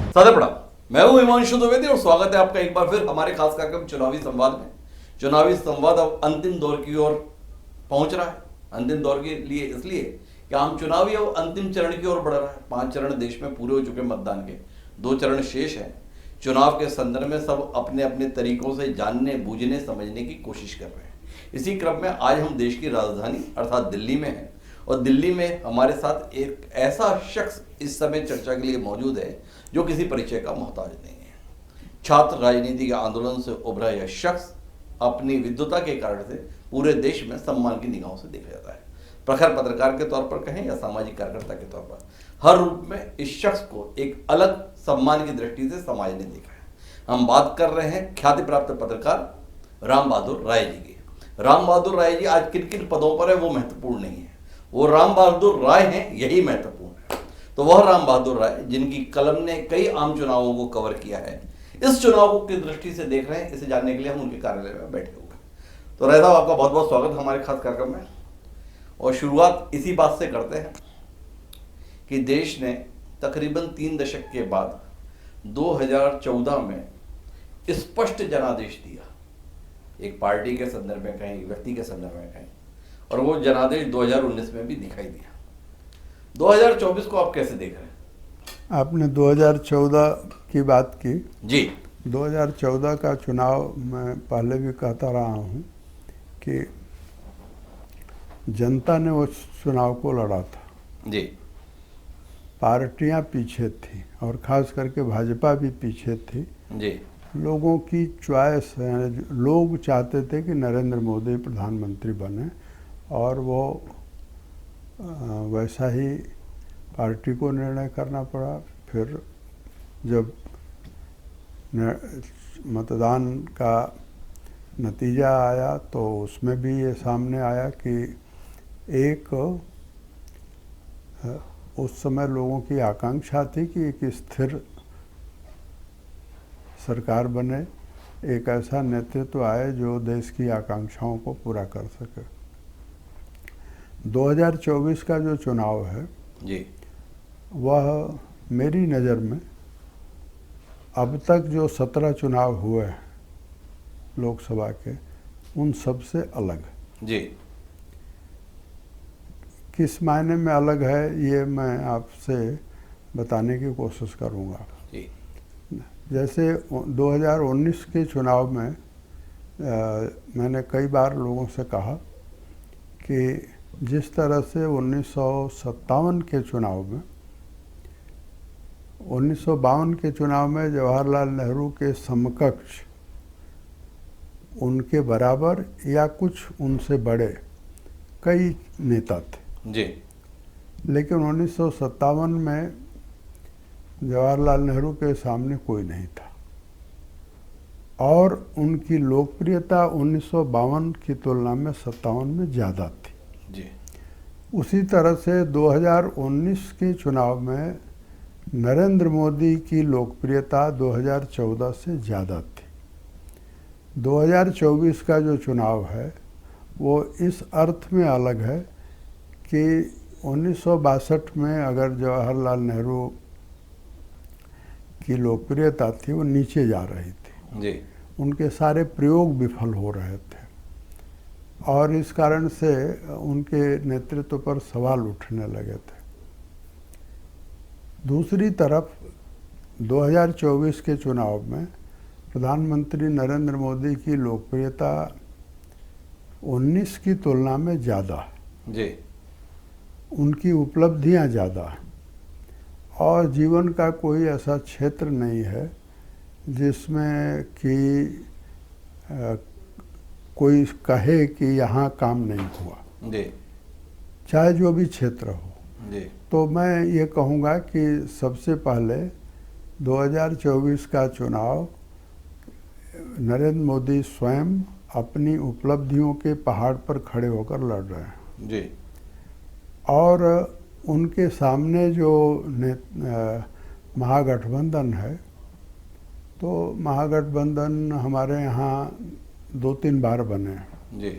सादर प्रणाम। मैं हूं हिमांशु द्विवेदी और स्वागत है आपका एक बार फिर हमारे खास कार्यक्रम चुनावी संवाद में। चुनावी संवाद अब अंतिम दौर की ओर पहुंच रहा है। अंतिम दौर के लिए इसलिए कि आम चुनावी अब अंतिम चरण की ओर बढ़ रहा है। 5 चरण देश में पूरे हो चुके मतदान के, 2 चरण शेष हैं। चुनाव के संदर्भ में सब अपने अपने तरीकों से जानने बूझने समझने की कोशिश कर रहे हैं। इसी क्रम में आज हम देश की राजधानी अर्थात दिल्ली में हैं और दिल्ली में हमारे साथ एक ऐसा शख्स इस समय चर्चा के लिए मौजूद है जो किसी परिचय का मोहताज नहीं है। छात्र राजनीति के आंदोलन से उभरा यह शख्स अपनी विद्वता के कारण से पूरे देश में सम्मान की निगाहों से देखा जाता है। प्रखर पत्रकार के तौर पर कहें या सामाजिक कार्यकर्ता के तौर पर, हर रूप में इस शख्स को एक अलग सम्मान की दृष्टि से समाज ने देखा है। हम बात कर रहे हैं ख्याति प्राप्त पत्रकार राम बहादुर राय जी की। राम बहादुर राय जी आज किन किन पदों पर है वो महत्वपूर्ण नहीं है, वो राम बहादुर राय हैं, यही महत्वपूर्ण है। तो वह राम बहादुर राय जिनकी कलम ने कई आम चुनावों को कवर किया है, इस चुनाव को किस दृष्टि से देख रहे हैं, इसे जानने के लिए हम उनके कार्यालय में बैठे हुए हैं। तो राय साहब, आपका बहुत बहुत स्वागत हमारे खास कार्यक्रम में। और शुरुआत इसी बात से करते हैं कि देश ने तकरीबन 3 दशक के बाद 2014 में स्पष्ट जनादेश दिया, एक पार्टी के संदर्भ में कहें, व्यक्ति के संदर्भ में कहें, और वो जनादेश 2019 में भी दिखाई दिया। 2024 को आप कैसे देख रहे हैं? आपने 2014 की बात की जी। 2014 का चुनाव मैं पहले भी कहता रहा हूँ कि जनता ने उस चुनाव को लड़ा था जी। पार्टियां पीछे थी और ख़ास करके भाजपा भी पीछे थी जी। लोगों की चॉइस, लोग चाहते थे कि नरेंद्र मोदी प्रधानमंत्री बने और वो वैसा ही पार्टी को निर्णय करना पड़ा। फिर जब मतदान का नतीजा आया तो उसमें भी ये सामने आया कि एक उस समय लोगों की आकांक्षा थी कि एक स्थिर सरकार बने, एक ऐसा नेतृत्व आए जो देश की आकांक्षाओं को पूरा कर सके। 2024 का जो चुनाव है जी, वह मेरी नज़र में अब तक जो 17 चुनाव हुए हैं लोकसभा के, उन सब से अलग जी। किस मायने में अलग है ये मैं आपसे बताने की कोशिश करूँगा जी। जैसे 2019 के चुनाव में मैंने कई बार लोगों से कहा कि जिस तरह से 1957 के चुनाव में, 1952 के चुनाव में जवाहरलाल नेहरू के समकक्ष, उनके बराबर या कुछ उनसे बड़े कई नेता थे जी, लेकिन 1957 में जवाहरलाल नेहरू के सामने कोई नहीं था और उनकी लोकप्रियता 1952 की तुलना में 57 में ज़्यादा थी जी। उसी तरह से 2019 के चुनाव में नरेंद्र मोदी की लोकप्रियता 2014 से ज़्यादा थी। 2024 का जो चुनाव है वो इस अर्थ में अलग है कि 1962 में अगर जवाहरलाल नेहरू की लोकप्रियता थी वो नीचे जा रही थी जी। उनके सारे प्रयोग विफल हो रहे थे और इस कारण से उनके नेतृत्व पर सवाल उठने लगे थे। दूसरी तरफ 2024 के चुनाव में प्रधानमंत्री नरेंद्र मोदी की लोकप्रियता 19 की तुलना में ज़्यादा है जी। उनकी उपलब्धियां ज़्यादा हैं और जीवन का कोई ऐसा क्षेत्र नहीं है जिसमें कि कोई कहे कि यहाँ काम नहीं हुआ जी, चाहे जो भी क्षेत्र हो जी। तो मैं ये कहूँगा कि सबसे पहले 2024 का चुनाव नरेंद्र मोदी स्वयं अपनी उपलब्धियों के पहाड़ पर खड़े होकर लड़ रहे हैं जी। और उनके सामने जो महागठबंधन है, तो महागठबंधन हमारे यहाँ 2-3 बार बने जी।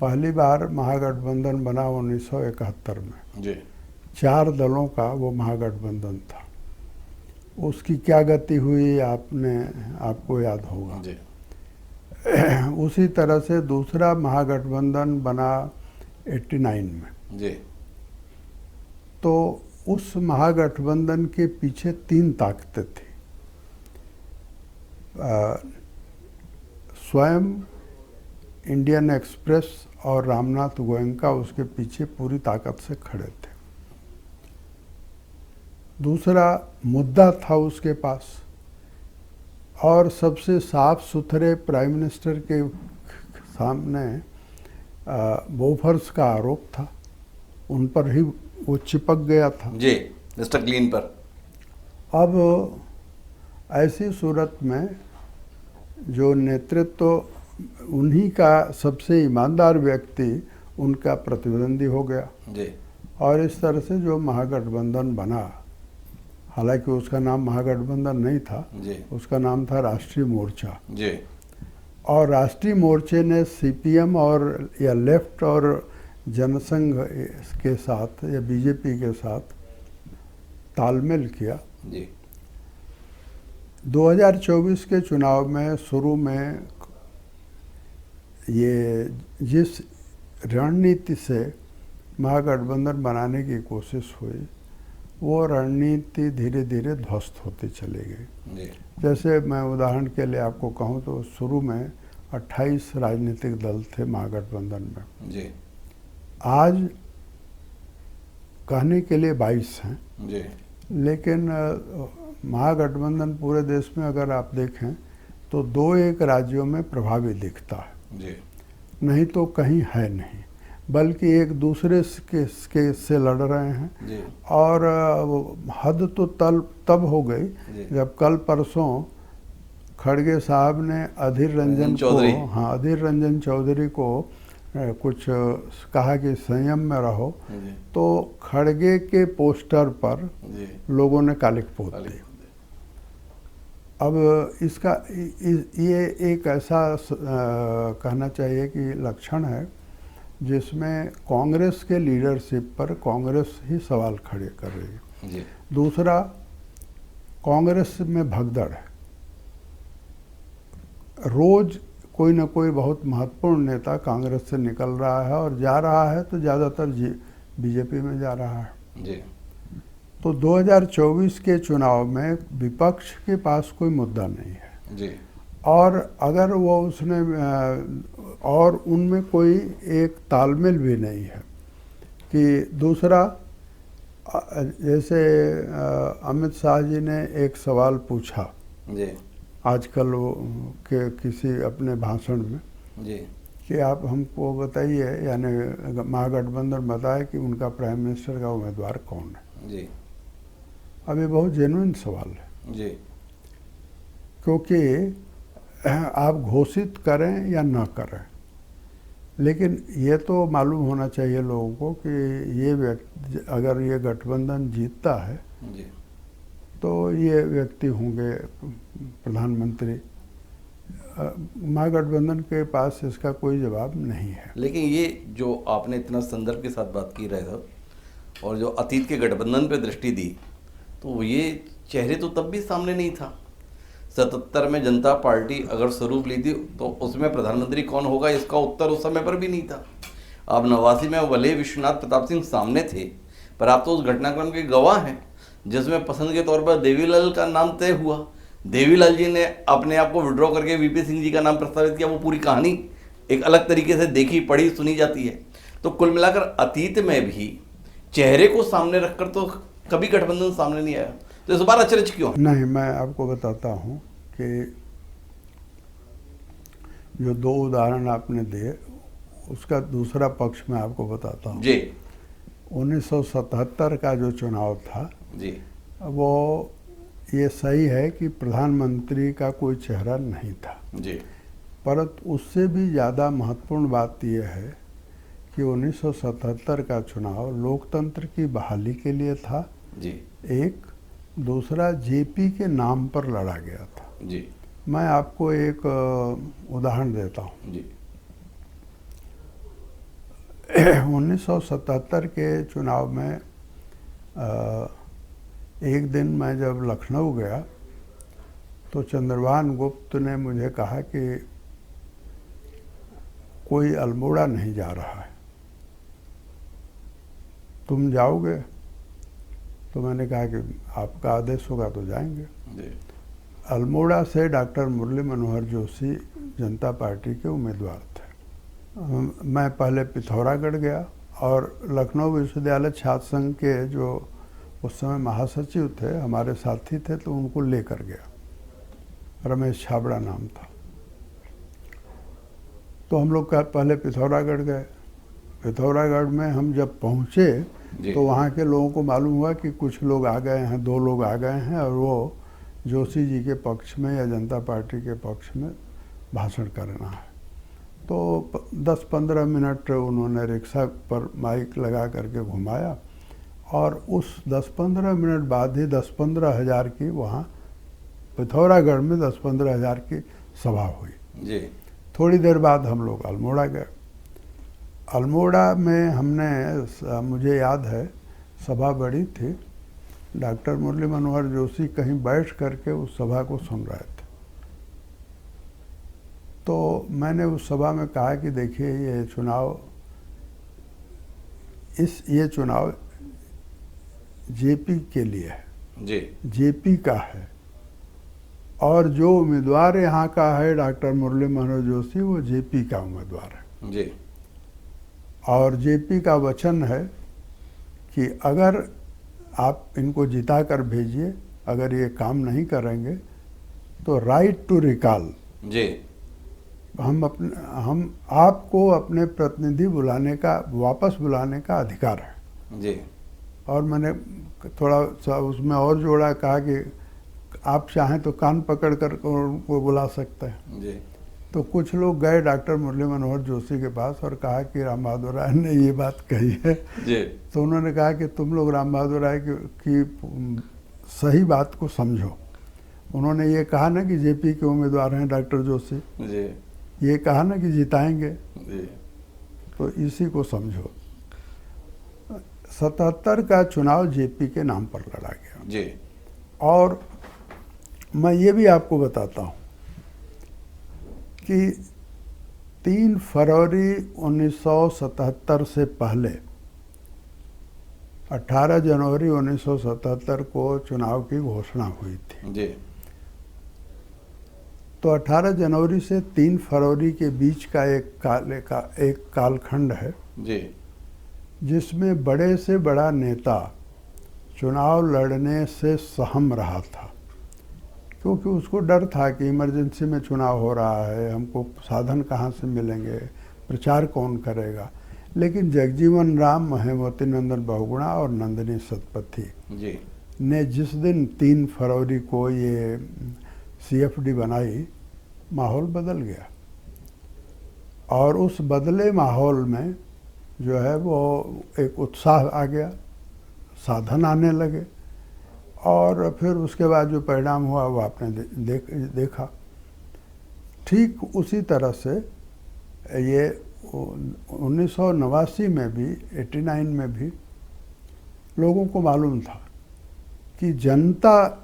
पहली बार महागठबंधन बना 1971 में जी। 4 दलों का वो महागठबंधन था। उसकी क्या गति हुई आपको याद होगा। जी उसी तरह से दूसरा महागठबंधन बना 89 में। जी। तो उस महागठबंधन के पीछे 3 ताकतें थी। स्वयं इंडियन एक्सप्रेस और रामनाथ गोयनका उसके पीछे पूरी ताकत से खड़े थे। दूसरा मुद्दा था उसके पास, और सबसे साफ सुथरे प्राइम मिनिस्टर के सामने बोफर्स का आरोप था, उन पर ही वो चिपक गया था। जी, मिस्टर क्लीन पर। अब ऐसी सूरत में जो नेतृत्व उन्हीं का सबसे ईमानदार व्यक्ति उनका प्रतिद्वंदी हो गया जी। और इस तरह से जो महागठबंधन बना, हालांकि उसका नाम महागठबंधन नहीं था जी। उसका नाम था राष्ट्रीय मोर्चा। जी। और राष्ट्रीय मोर्चे ने सीपीएम और या लेफ्ट और जनसंघ के साथ या बीजेपी के साथ तालमेल किया। जी। 2024 के चुनाव में शुरू में ये जिस रणनीति से महागठबंधन बनाने की कोशिश हुई, वो रणनीति धीरे धीरे ध्वस्त होती चली गई। जी। जैसे मैं उदाहरण के लिए आपको कहूँ तो शुरू में 28 राजनीतिक दल थे महागठबंधन में। जी। आज कहने के लिए 22 हैं। जी। लेकिन महागठबंधन पूरे देश में अगर आप देखें तो 2-1 राज्यों में प्रभावी दिखता है। जी। नहीं तो कहीं है नहीं, बल्कि एक दूसरे के से लड़ रहे हैं। जी। और हद तो तब हो गई जी। जब कल परसों खड़गे साहब ने अधीर रंजन चौधरी। को, हाँ, अधीर रंजन चौधरी को कुछ कहा कि संयम में रहो, जी। तो खड़गे के पोस्टर पर जी। लोगों ने कालिक पोत दी। अब इसका ये एक ऐसा कहना चाहिए कि लक्षण है जिसमें कांग्रेस के लीडरशिप पर कांग्रेस ही सवाल खड़े कर रही है। जी। दूसरा, कांग्रेस में भगदड़ है। रोज कोई ना कोई बहुत महत्वपूर्ण नेता कांग्रेस से निकल रहा है और जा रहा है तो ज़्यादातर बीजेपी में जा रहा है। जी। तो 2024 के चुनाव में विपक्ष के पास कोई मुद्दा नहीं है। जी। और अगर वो उसने और उनमें कोई एक तालमेल भी नहीं है कि दूसरा, जैसे अमित शाह जी ने एक सवाल पूछा जी। आजकल वो के किसी अपने भाषण में जी। कि आप हमको बताइए, यानी महागठबंधन बताए कि उनका प्राइम मिनिस्टर का उम्मीदवार कौन है। जी। अब ये बहुत जेन्युइन सवाल है। जी। क्योंकि आप घोषित करें या ना करें, लेकिन ये तो मालूम होना चाहिए लोगों को कि ये व्यक्ति, अगर ये गठबंधन जीतता है जी। तो ये व्यक्ति होंगे प्रधानमंत्री। महागठबंधन के पास इसका कोई जवाब नहीं है। लेकिन ये जो आपने इतना संदर्भ के साथ बात की रहे थे और जो अतीत के गठबंधन पे दृष्टि दी, तो ये चेहरे तो तब भी सामने नहीं था। 77 में जनता पार्टी अगर स्वरूप ली थी तो उसमें प्रधानमंत्री कौन होगा इसका उत्तर उस समय पर भी नहीं था। अब 89 में भले विश्वनाथ प्रताप सिंह सामने थे, पर आप तो उस घटनाक्रम के गवाह हैं जिसमें पसंद के तौर पर देवीलाल का नाम तय हुआ। देवीलाल जी ने अपने आप को विड्रॉ करके वीपी सिंह जी का नाम प्रस्तावित किया। वो पूरी कहानी एक अलग तरीके से देखी, पढ़ी, सुनी जाती है। तो कुल मिलाकर अतीत में भी चेहरे को सामने रखकर तो कभी गठबंधन सामने नहीं आया, तो इस बार अचरज क्यों? नहीं, मैं आपको बताता हूँ कि जो 2 उदाहरण आपने दिए उसका दूसरा पक्ष मैं आपको बताता हूँ। जी। 1977 का जो चुनाव था जी। वो ये सही है कि प्रधानमंत्री का कोई चेहरा नहीं था जी। परंतु उससे भी ज़्यादा महत्वपूर्ण बात यह है कि 1977 का चुनाव लोकतंत्र की बहाली के लिए था। जी। एक, दूसरा जेपी के नाम पर लड़ा गया था। जी। मैं आपको एक उदाहरण देता हूँ। जी। 1977 के चुनाव में एक दिन मैं जब लखनऊ गया तो चंद्रभान गुप्त ने मुझे कहा कि कोई अल्मोड़ा नहीं जा रहा है, तुम जाओगे? तो मैंने कहा कि आपका आदेश होगा तो जाएंगे। अल्मोड़ा से डॉक्टर मुरली मनोहर जोशी जनता पार्टी के उम्मीदवार थे। मैं पहले पिथौरागढ़ गया और लखनऊ विश्वविद्यालय छात्र संघ के जो उस समय महासचिव थे, हमारे साथी थे, तो उनको लेकर गया। रमेश छाबड़ा नाम था। तो हम लोग पहले पिथौरागढ़ गए। पिथौरागढ़ में हम जब पहुँचे तो वहाँ के लोगों को मालूम हुआ कि कुछ लोग आ गए हैं, 2 लोग आ गए हैं और वो जोशी जी के पक्ष में या जनता पार्टी के पक्ष में भाषण करना है। तो 10-15 मिनट उन्होंने रिक्शा पर माइक लगा करके घुमाया और उस 10-15 मिनट बाद ही 10-15 हज़ार की वहाँ पिथौरागढ़ में 10-15 हज़ार की सभा हुई जी। थोड़ी देर बाद हम लोग अल्मोड़ा गए। अल्मोड़ा में हमने, मुझे याद है, सभा बड़ी थी। डॉक्टर मुरली मनोहर जोशी कहीं बैठ करके उस सभा को सुन रहे थे। तो मैंने उस सभा में कहा कि देखिए ये चुनाव जेपी के लिए है जी, जेपी का है और जो उम्मीदवार यहाँ का है डॉक्टर मुरली मनोहर जोशी, वो जेपी का उम्मीदवार है जी। और जेपी का वचन है कि अगर आप इनको जिता कर भेजिए, अगर ये काम नहीं करेंगे तो राइट टू रिकॉल जी, हम आपको अपने प्रतिनिधि बुलाने का, वापस बुलाने का अधिकार है जी। और मैंने थोड़ा सा उसमें और जोड़ा, कहा कि आप चाहें तो कान पकड़ कर उनको बुला सकते हैं जी। तो कुछ लोग गए डॉक्टर मुरली मनोहर जोशी के पास और कहा कि राम बहादुर राय ने ये बात कही है जी। तो उन्होंने कहा कि तुम लोग राम बहादुर राय की सही बात को समझो। उन्होंने ये कहा ना कि जेपी के उम्मीदवार हैं डॉक्टर जोशी जी, ये कहा ना कि जिताएंगे जी, तो इसी को समझो। 77 का चुनाव जेपी के नाम पर लड़ा गया जी। और मैं ये भी आपको बताता हूँ कि 3 फरवरी 1977 से पहले 18 जनवरी 1977 को चुनाव की घोषणा हुई थी जी। तो 18 जनवरी से 3 फरवरी के बीच का एक कालखंड है जी, जिसमें बड़े से बड़ा नेता चुनाव लड़ने से सहम रहा था, क्योंकि उसको डर था कि इमरजेंसी में चुनाव हो रहा है, हमको साधन कहाँ से मिलेंगे, प्रचार कौन करेगा। लेकिन जगजीवन राम, हेमवती नंदन बहुगुणा और नंदिनी सतपथी जी ने जिस दिन 3 फरवरी को ये CFD बनाई, माहौल बदल गया। और उस बदले माहौल में जो है वो एक उत्साह आ गया, साधन आने लगे और फिर उसके बाद जो परिणाम हुआ वो आपने देखा। ठीक उसी तरह से ये 1989 में भी, 89 में भी लोगों को मालूम था कि जनता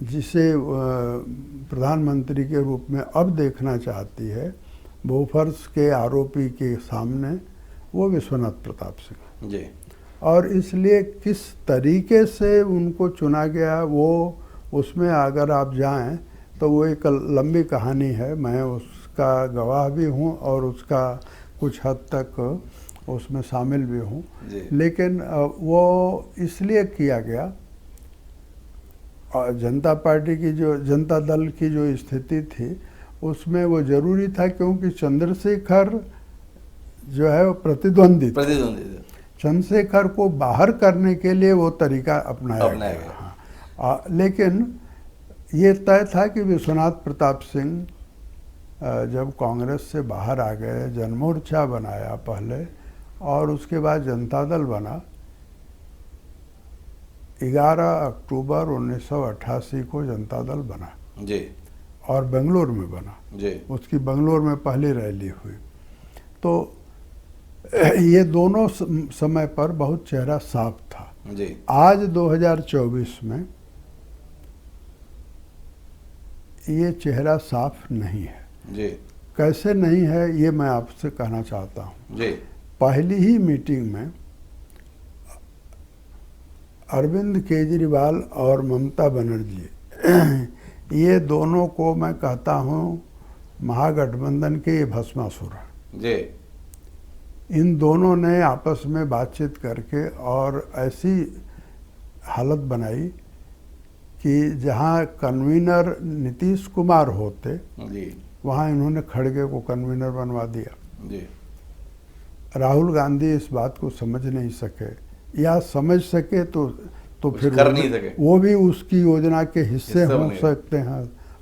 जिसे प्रधानमंत्री के रूप में अब देखना चाहती है, बोफर्स के आरोपी के सामने, वो विश्वनाथ प्रताप सिंह जी। और इसलिए किस तरीके से उनको चुना गया, वो उसमें अगर आप जाएं तो वो एक लंबी कहानी है। मैं उसका गवाह भी हूं और उसका कुछ हद तक उसमें शामिल भी हूं। लेकिन वो इसलिए किया गया, और जनता पार्टी की जो, जनता दल की जो स्थिति थी उसमें वो जरूरी था, क्योंकि चंद्रशेखर जो है वो प्रतिद्वंदी थे। चंद्रशेखर को बाहर करने के लिए वो तरीका अपनाया गया। हाँ। लेकिन ये तय था कि विश्वनाथ प्रताप सिंह जब कांग्रेस से बाहर आ गए, जनमोर्चा बनाया पहले और उसके बाद जनता दल बना। 11 अक्टूबर 1988 को जनता दल बना जी, और बेंगलोर में बना जी। उसकी बेंगलोर में पहली रैली हुई। तो ये दोनों समय पर बहुत चेहरा साफ था। जी। आज 2024 में ये चेहरा साफ नहीं है। जी। कैसे नहीं है ये मैं आपसे कहना चाहता हूँ। जी। पहली ही मीटिंग में अरविंद केजरीवाल और ममता बनर्जी ये दोनों को मैं कहता हूँ महागठबंधन के ये भस्मासुर हैं। जी। इन दोनों ने आपस में बातचीत करके और ऐसी हालत बनाई कि जहाँ कन्वीनर नीतीश कुमार होते जी। वहाँ इन्होंने खड़गे को कन्वीनर बनवा दिया। जी। राहुल गांधी इस बात को समझ नहीं सके, या समझ सके तो कुछ फिर कर नहीं सके। वो भी उसकी योजना के हिस्से बने।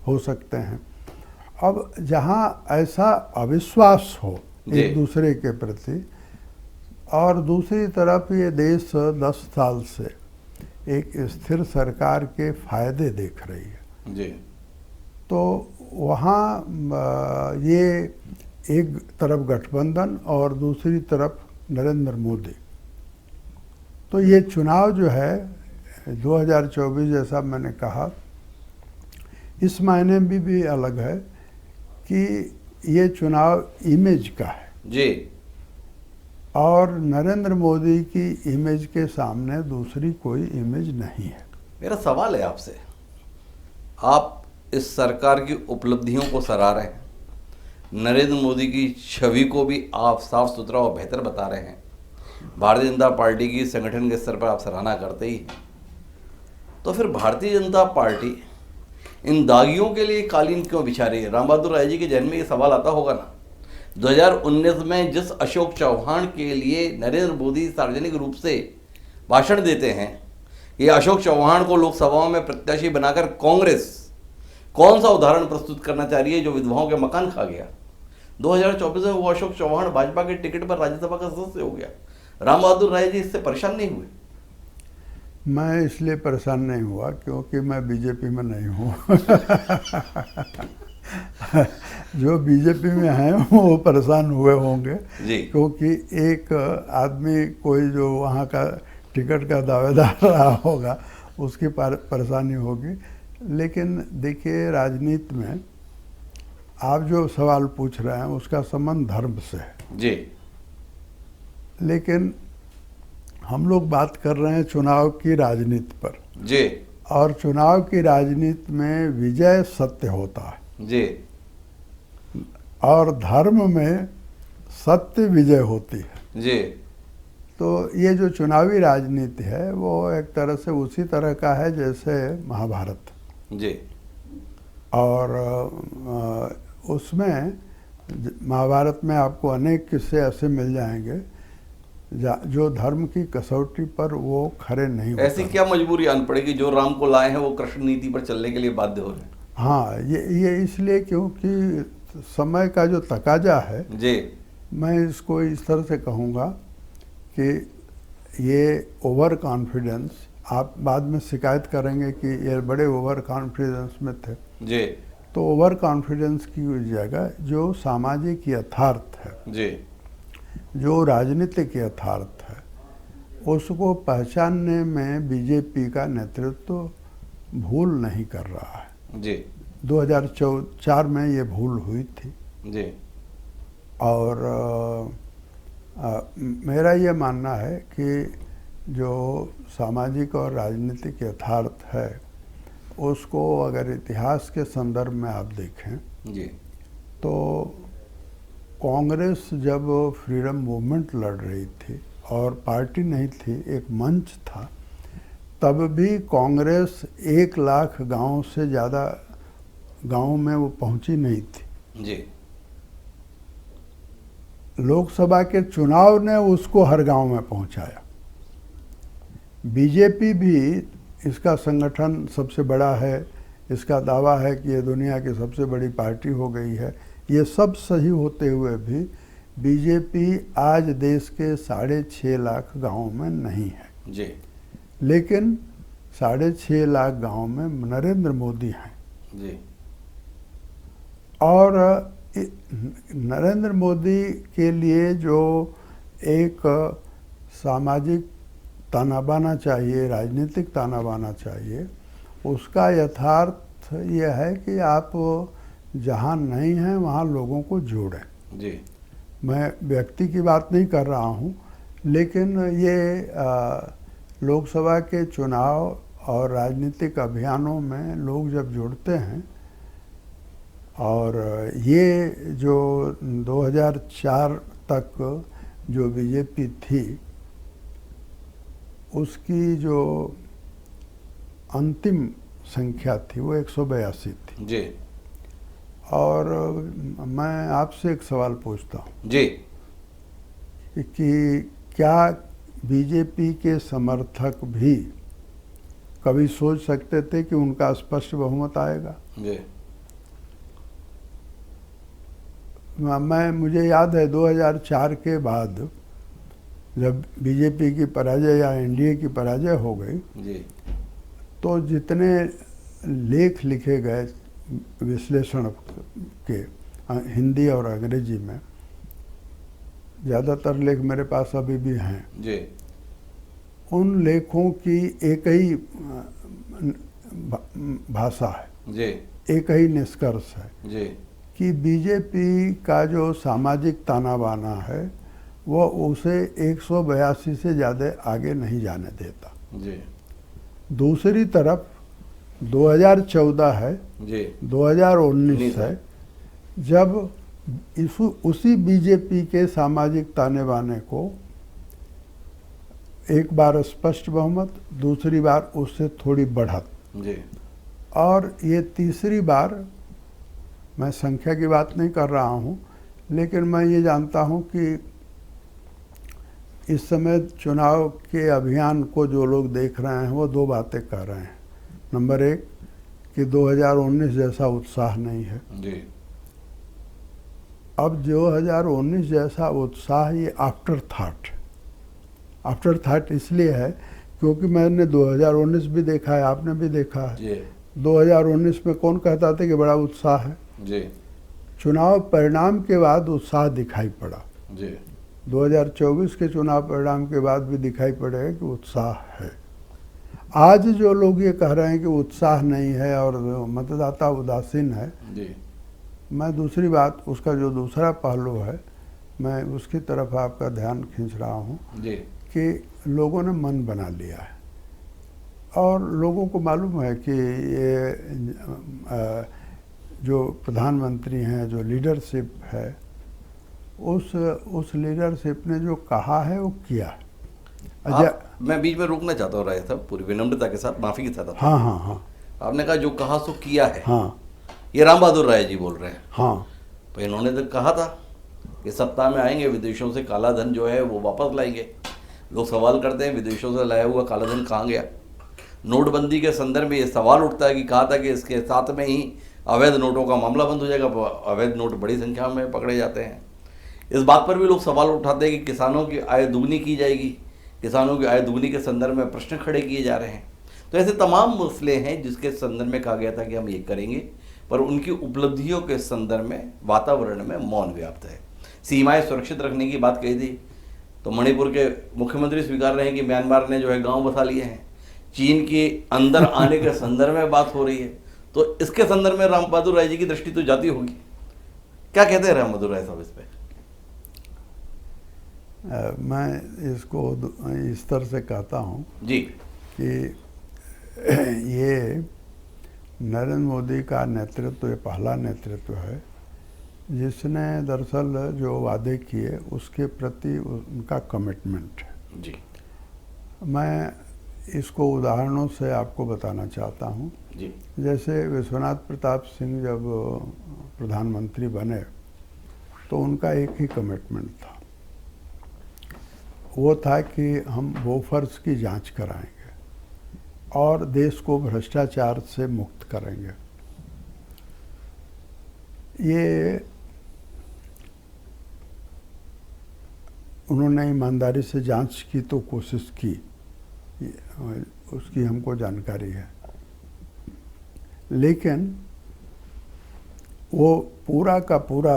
हो सकते हैं। अब जहाँ ऐसा अविश्वास हो जी। एक दूसरे के प्रति, और दूसरी तरफ ये देश 10 साल से एक स्थिर सरकार के फायदे देख रही है, जी। तो वहाँ ये एक तरफ गठबंधन और दूसरी तरफ नरेंद्र मोदी, तो ये चुनाव जो है 2024 जैसा मैंने कहा, इस मायने में भी अलग है कि ये चुनाव इमेज का है। जी। और नरेंद्र मोदी की इमेज के सामने दूसरी कोई इमेज नहीं है। मेरा सवाल है आपसे, आप इस सरकार की उपलब्धियों को सराह रहे हैं, नरेंद्र मोदी की छवि को भी आप साफ सुथरा और बेहतर बता रहे हैं, भारतीय जनता पार्टी की संगठन के स्तर पर आप सराहना करते ही हैं, तो फिर भारतीय जनता पार्टी इन दागियों के लिए कालीन क्यों बिछा रही है? राम बहादुर राय जी के जहन में ये सवाल आता होगा ना, 2019 में जिस अशोक चौहान के लिए नरेंद्र मोदी सार्वजनिक रूप से भाषण देते हैं, ये अशोक चौहान को लोकसभाओं में प्रत्याशी बनाकर कांग्रेस कौन सा उदाहरण प्रस्तुत करना चाह रही है जो विधवाओं के मकान खा गया? 2024 में वो अशोक चौहान भाजपा के टिकट पर राज्यसभा का सदस्य हो गया। राम बहादुर राय जी इससे परेशान नहीं हुए? मैं इसलिए परेशान नहीं हुआ क्योंकि मैं बीजेपी में नहीं हूँ। जो बीजेपी में हैं वो परेशान हुए होंगे जी। क्योंकि एक आदमी कोई जो वहाँ का टिकट का दावेदार रहा होगा उसकी परेशानी होगी। लेकिन देखिए, राजनीति में आप जो सवाल पूछ रहे हैं उसका संबंध धर्म से है। जी। लेकिन हम लोग बात कर रहे हैं चुनाव की राजनीति पर। जी। और चुनाव की राजनीति में विजय सत्य होता है। जी। और धर्म में सत्य विजय होती है। जी। तो ये जो चुनावी राजनीति है वो एक तरह से उसी तरह का है जैसे महाभारत। जी। और उसमें महाभारत में आपको अनेक किस्से ऐसे मिल जाएंगे जो धर्म की कसौटी पर वो खरे नहीं होते। ऐसी क्या मजबूरी आन पड़ेगी जो राम को लाए हैं वो कृष्ण नीति पर चलने के लिए बाध्य हो रहे हैं? हाँ, ये इसलिए क्योंकि समय का जो तकाजा है। जी। मैं इसको इस तरह से कहूँगा कि ये ओवर कॉन्फिडेंस, आप बाद में शिकायत करेंगे कि ये बड़े ओवर कॉन्फिडेंस में थे। जी। तो ओवर कॉन्फिडेंस की जगह जो सामाजिक यथार्थ है, जी, जो राजनीतिक यथार्थ है, उसको पहचानने में बीजेपी का नेतृत्व भूल नहीं कर रहा है। जी। 2004 में ये भूल हुई थी। जी। और मेरा ये मानना है कि जो सामाजिक और राजनीतिक यथार्थ है उसको अगर इतिहास के संदर्भ में आप देखें जी, तो कांग्रेस जब फ्रीडम मूवमेंट लड़ रही थी और पार्टी नहीं थी, एक मंच था, तब भी कांग्रेस 1 लाख गांव से ज़्यादा गांव में वो पहुंची नहीं थी। जी। लोकसभा के चुनाव ने उसको हर गांव में पहुंचाया। बीजेपी भी, इसका संगठन सबसे बड़ा है, इसका दावा है कि ये दुनिया की सबसे बड़ी पार्टी हो गई है। ये सब सही होते हुए भी बीजेपी आज देश के 6.5 लाख गाँव में नहीं है। जी। लेकिन 6.5 लाख गाँव में नरेंद्र मोदी हैं। जी। और नरेंद्र मोदी के लिए जो एक सामाजिक ताना बाना चाहिए, राजनीतिक ताना बाना चाहिए, उसका यथार्थ ये है कि आप जहाँ नहीं हैं वहाँ लोगों को जोड़ें। जी। मैं व्यक्ति की बात नहीं कर रहा हूँ, लेकिन ये लोकसभा के चुनाव और राजनीतिक अभियानों में लोग जब जुड़ते हैं, और ये जो 2004 तक जो बीजेपी थी उसकी जो अंतिम संख्या थी वो 182 थी जी। और मैं आपसे एक सवाल पूछता हूँ जी कि क्या बीजेपी के समर्थक भी कभी सोच सकते थे कि उनका स्पष्ट बहुमत आएगा? जी। मुझे याद है 2004 के बाद जब बीजेपी की पराजय या एनडीए की पराजय हो गई जी। तो जितने लेख लिखे गए विश्लेषण के हिंदी और अंग्रेजी में, ज़्यादातर लेख मेरे पास अभी भी हैं जी। उन लेखों की एक ही भाषा है जी। एक ही निष्कर्ष है जी। कि बीजेपी का जो सामाजिक ताना बाना है वो उसे 182 से ज़्यादा आगे नहीं जाने देता। जी। दूसरी तरफ 2014 है जी। 2019 है, जब उसी बीजेपी के सामाजिक ताने बाने को एक बार स्पष्ट बहुमत, दूसरी बार उससे थोड़ी बढ़त, जी। और ये तीसरी बार, मैं संख्या की बात नहीं कर रहा हूँ, लेकिन मैं ये जानता हूँ कि इस समय चुनाव के अभियान को जो लोग देख रहे हैं वो दो बातें कह रहे हैं। नंबर एक कि 2019 जैसा उत्साह नहीं है। जी। अब 2019 जैसा उत्साह ये आफ्टर थाट इसलिए है क्योंकि मैंने 2019 भी देखा है, आपने भी देखा है। जी। 2019 में कौन कहता था कि बड़ा उत्साह है? जी। चुनाव परिणाम के बाद उत्साह दिखाई पड़ा। जी। 2024 के चुनाव परिणाम के बाद भी दिखाई पड़ेगा कि उत्साह है। आज जो लोग ये कह रहे हैं कि उत्साह नहीं है और मतदाता उदासीन है, जी। मैं दूसरी बात, उसका जो दूसरा पहलू है, मैं उसकी तरफ आपका ध्यान खींच रहा हूँ जी। कि लोगों ने मन बना लिया है और लोगों को मालूम है कि ये जो प्रधानमंत्री हैं, जो लीडरशिप है, उस लीडरशिप ने जो कहा है वो किया है। मैं बीच में रोकना चाहता हूँ राय साहब, पूरी विनम्रता के साथ, माफी के साथ। हाँ हाँ हाँ। आपने कहा जो कहा सो किया है। हाँ, ये राम बहादुर राय जी बोल रहे हैं। हाँ, तो इन्होंने तो कहा था कि सत्ता में आएंगे, विदेशों से काला धन जो है वो वापस लाएंगे। लोग सवाल करते हैं विदेशों से लाया हुआ काला धन कहाँ गया। नोटबंदी के संदर्भ में ये सवाल उठता है कि कहा था कि इसके साथ में ही अवैध नोटों का मामला बंद हो जाएगा। अवैध नोट बड़ी संख्या में पकड़े जाते हैं। इस बात पर भी लोग सवाल उठाते हैं कि किसानों की आय दुगनी की जाएगी। किसानों की आय दुगनी के संदर्भ में प्रश्न खड़े किए जा रहे हैं। तो ऐसे तमाम मसले हैं जिसके संदर्भ में कहा गया था कि हम ये करेंगे, पर उनकी उपलब्धियों के संदर्भ में वातावरण में मौन व्याप्त है। सीमाएं सुरक्षित रखने की बात कही थी तो मणिपुर के मुख्यमंत्री स्वीकार रहे हैं कि म्यांमार ने जो है गांव बसा लिए हैं। चीन के अंदर आने के संदर्भ में बात हो रही है। तो इसके संदर्भ में राम बहादुर राय जी की दृष्टि तो जाती होगी। क्या कहते हैं राम बहादुर राय साहब इस पे? मैं इसको इस तरह से कहता हूँ जी कि ये नरेंद्र मोदी का नेतृत्व ये पहला नेतृत्व है जिसने दरअसल जो वादे किए उसके प्रति उनका कमिटमेंट है। जी। मैं इसको उदाहरणों से आपको बताना चाहता हूँ। जी। जैसे विश्वनाथ प्रताप सिंह जब प्रधानमंत्री बने तो उनका एक ही कमिटमेंट था, वो था कि हम बोफर्स की जांच कराएंगे और देश को भ्रष्टाचार से मुक्त करेंगे। ये उन्होंने ईमानदारी से जांच की तो कोशिश की, उसकी हमको जानकारी है, लेकिन वो पूरा का पूरा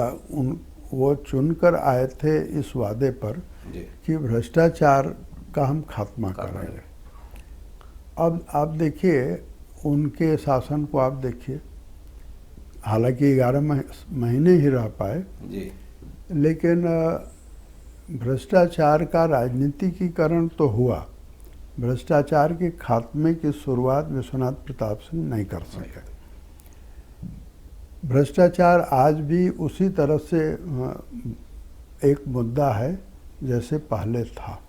वो चुनकर आए थे इस वादे पर कि भ्रष्टाचार का हम खात्मा करेंगे। अब आप देखिए उनके शासन को, आप देखिए हालांकि 11 महीने ही रह पाए जी, लेकिन भ्रष्टाचार का राजनीतिकीकरण तो हुआ, भ्रष्टाचार के खात्मे की शुरुआत विश्वनाथ प्रताप सिंह नहीं कर सके। भ्रष्टाचार आज भी उसी तरह से एक मुद्दा है जैसे पहले था,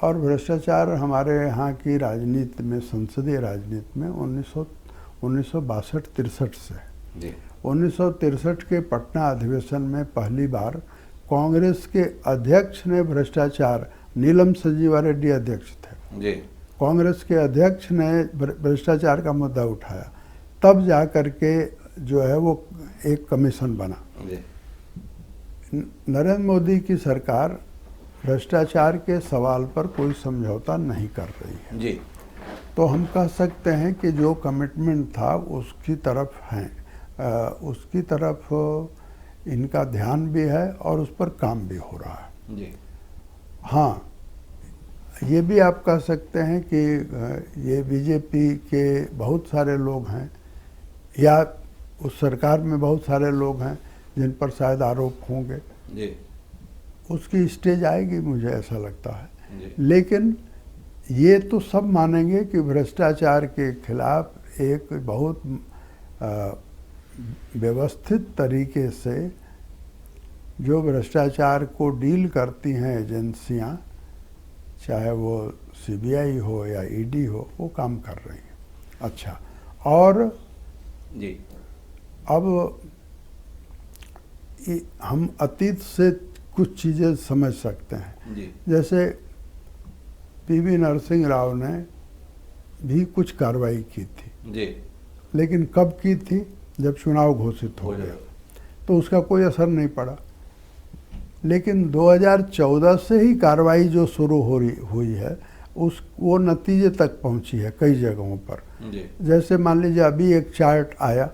और भ्रष्टाचार हमारे यहाँ की राजनीति में, संसदीय राजनीति में 1962-63 से, 1963 के पटना अधिवेशन में पहली बार कांग्रेस के अध्यक्ष ने भ्रष्टाचार, नीलम संजीवा रेड्डी अध्यक्ष थे जी, कांग्रेस के अध्यक्ष ने भ्रष्टाचार का मुद्दा उठाया, तब जा कर के जो है वो एक कमीशन बना। नरेंद्र मोदी की सरकार भ्रष्टाचार के सवाल पर कोई समझौता नहीं कर रही है जी, तो हम कह सकते हैं कि जो कमिटमेंट था उसकी तरफ हैं, उसकी तरफ इनका ध्यान भी है और उस पर काम भी हो रहा है जी। हाँ, ये भी आप कह सकते हैं कि ये बीजेपी के बहुत सारे लोग हैं या उस सरकार में बहुत सारे लोग हैं जिन पर शायद आरोप होंगे जी, उसकी स्टेज आएगी, मुझे ऐसा लगता है जी। लेकिन ये तो सब मानेंगे कि भ्रष्टाचार के खिलाफ एक बहुत व्यवस्थित तरीके से जो भ्रष्टाचार को डील करती हैं एजेंसियां, चाहे वो सीबीआई हो या ईडी हो, वो काम कर रही हैं। अच्छा, और जी, अब हम अतीत से कुछ चीज़ें समझ सकते हैं जी, जैसे पीवी नरसिंह राव ने भी कुछ कार्रवाई की थी जी, लेकिन कब की थी? जब चुनाव घोषित हो गया तो उसका कोई असर नहीं पड़ा। लेकिन 2014 से ही कार्रवाई जो शुरू हुई है वो नतीजे तक पहुंची है कई जगहों पर। जी, जैसे मान लीजिए अभी एक चार्ट आया,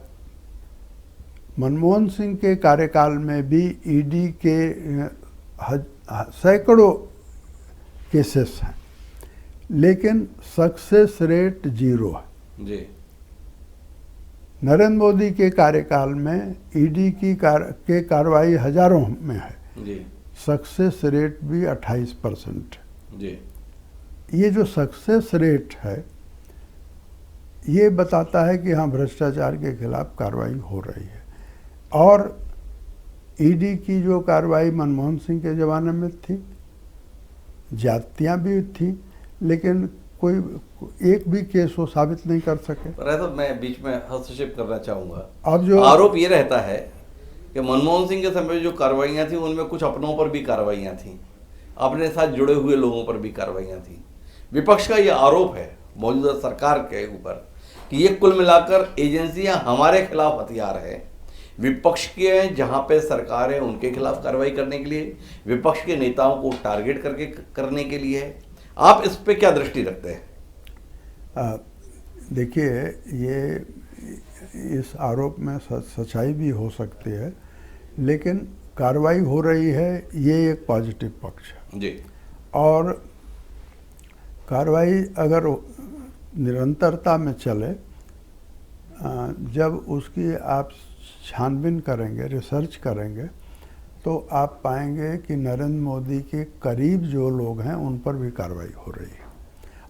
मनमोहन सिंह के कार्यकाल में भी ईडी के सैकड़ों केसेस हैं लेकिन सक्सेस रेट 0 है। जी, नरेंद्र मोदी के कार्यकाल में ईडी की कार्रवाई हजारों में है, जी, सक्सेस रेट भी 28% है। जी, ये जो सक्सेस रेट है ये बताता है कि हाँ, भ्रष्टाचार के खिलाफ कार्रवाई हो रही है। और ईडी की जो कार्रवाई मनमोहन सिंह के ज़माने में थी, जातियाँ भी थी लेकिन कोई एक भी केस वो साबित नहीं कर सके। तो मैं बीच में हस्तक्षेप करना चाहूँगा। अब जो आरोप ये रहता है कि मनमोहन सिंह के समय जो कार्रवाइयाँ थी उनमें कुछ अपनों पर भी कार्रवाइयाँ थी, अपने साथ जुड़े हुए लोगों पर भी कार्रवाइयाँ थी। विपक्ष का ये आरोप है मौजूदा सरकार के ऊपर कि ये कुल मिलाकर एजेंसियां हमारे खिलाफ हथियार है, विपक्ष के जहां पे सरकार है उनके खिलाफ कार्रवाई करने के लिए, विपक्ष के नेताओं को टारगेट करके करने के लिए है। आप इस पे क्या दृष्टि रखते हैं? देखिए, ये इस आरोप में सच्चाई भी हो सकती है लेकिन कार्रवाई हो रही है, ये एक पॉजिटिव पक्ष है जी। और कार्रवाई अगर निरंतरता में चले, जब उसकी आप छानबीन करेंगे, रिसर्च करेंगे तो आप पाएंगे कि नरेंद्र मोदी के करीब जो लोग हैं उन पर भी कार्रवाई हो रही है।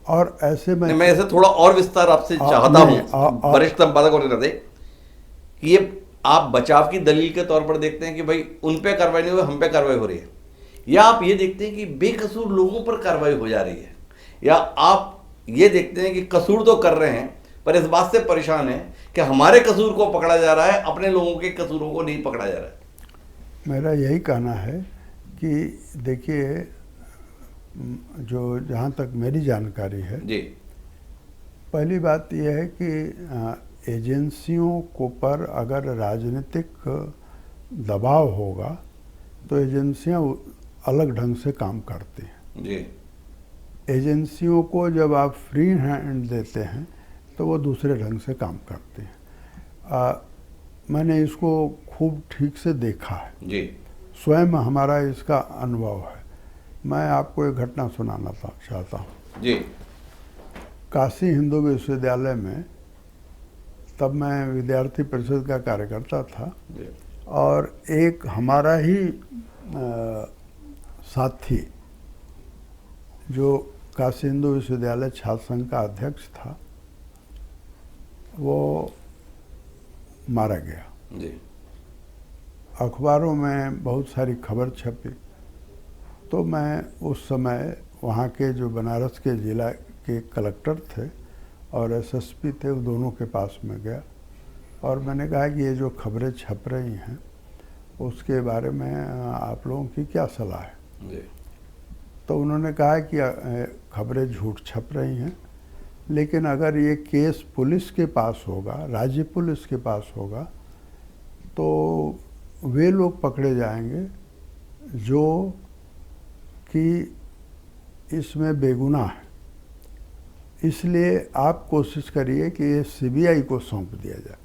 और ऐसे में मैं ऐसे थोड़ा और विस्तार आपसे चाहता हूँ वरिष्ठ संपादक और रहते कि ये आप बचाव की दलील के तौर पर देखते हैं कि भाई उन पे कार्रवाई नहीं हुई, हम पे कार्रवाई हो रही है, या आप ये देखते हैं कि बेकसूर लोगों पर कार्रवाई हो जा रही है, या आप ये देखते हैं कि कसूर तो कर रहे हैं पर इस बात से परेशान है कि हमारे कसूर को पकड़ा जा रहा है, अपने लोगों के कसूरों को नहीं पकड़ा जा रहा है? मेरा यही कहना है कि देखिए, जो जहाँ तक मेरी जानकारी है जी, पहली बात यह है कि एजेंसियों को पर अगर राजनीतिक दबाव होगा तो एजेंसियां अलग ढंग से काम करती हैं। जी, एजेंसियों को जब आप फ्री हैंड देते हैं तो वो दूसरे ढंग से काम करती हैं। मैंने इसको खूब ठीक से देखा है, जी, स्वयं हमारा इसका अनुभव है मैं आपको एक घटना सुनाना चाहता हूँ। जी। काशी हिंदू विश्वविद्यालय में तब मैं विद्यार्थी परिषद का कार्यकर्ता था जी। और एक हमारा ही साथी जो काशी हिंदू विश्वविद्यालय छात्र संघ का अध्यक्ष था, वो मारा गया। जी। अखबारों में बहुत सारी खबर छपी, तो मैं उस समय वहाँ के जो बनारस के जिला के कलेक्टर थे और एसएसपी थे, वो दोनों के पास में गया और मैंने कहा कि ये जो खबरें छप रही हैं उसके बारे में आप लोगों की क्या सलाह है। जी। तो उन्होंने कहा कि खबरें झूठ छप रही हैं, लेकिन अगर ये केस पुलिस के पास होगा, राज्य पुलिस के पास होगा, तो वे लोग पकड़े जाएंगे जो कि इसमें बेगुनाह है। इसलिए आप कोशिश करिए कि ये सीबीआई को सौंप दिया जाए।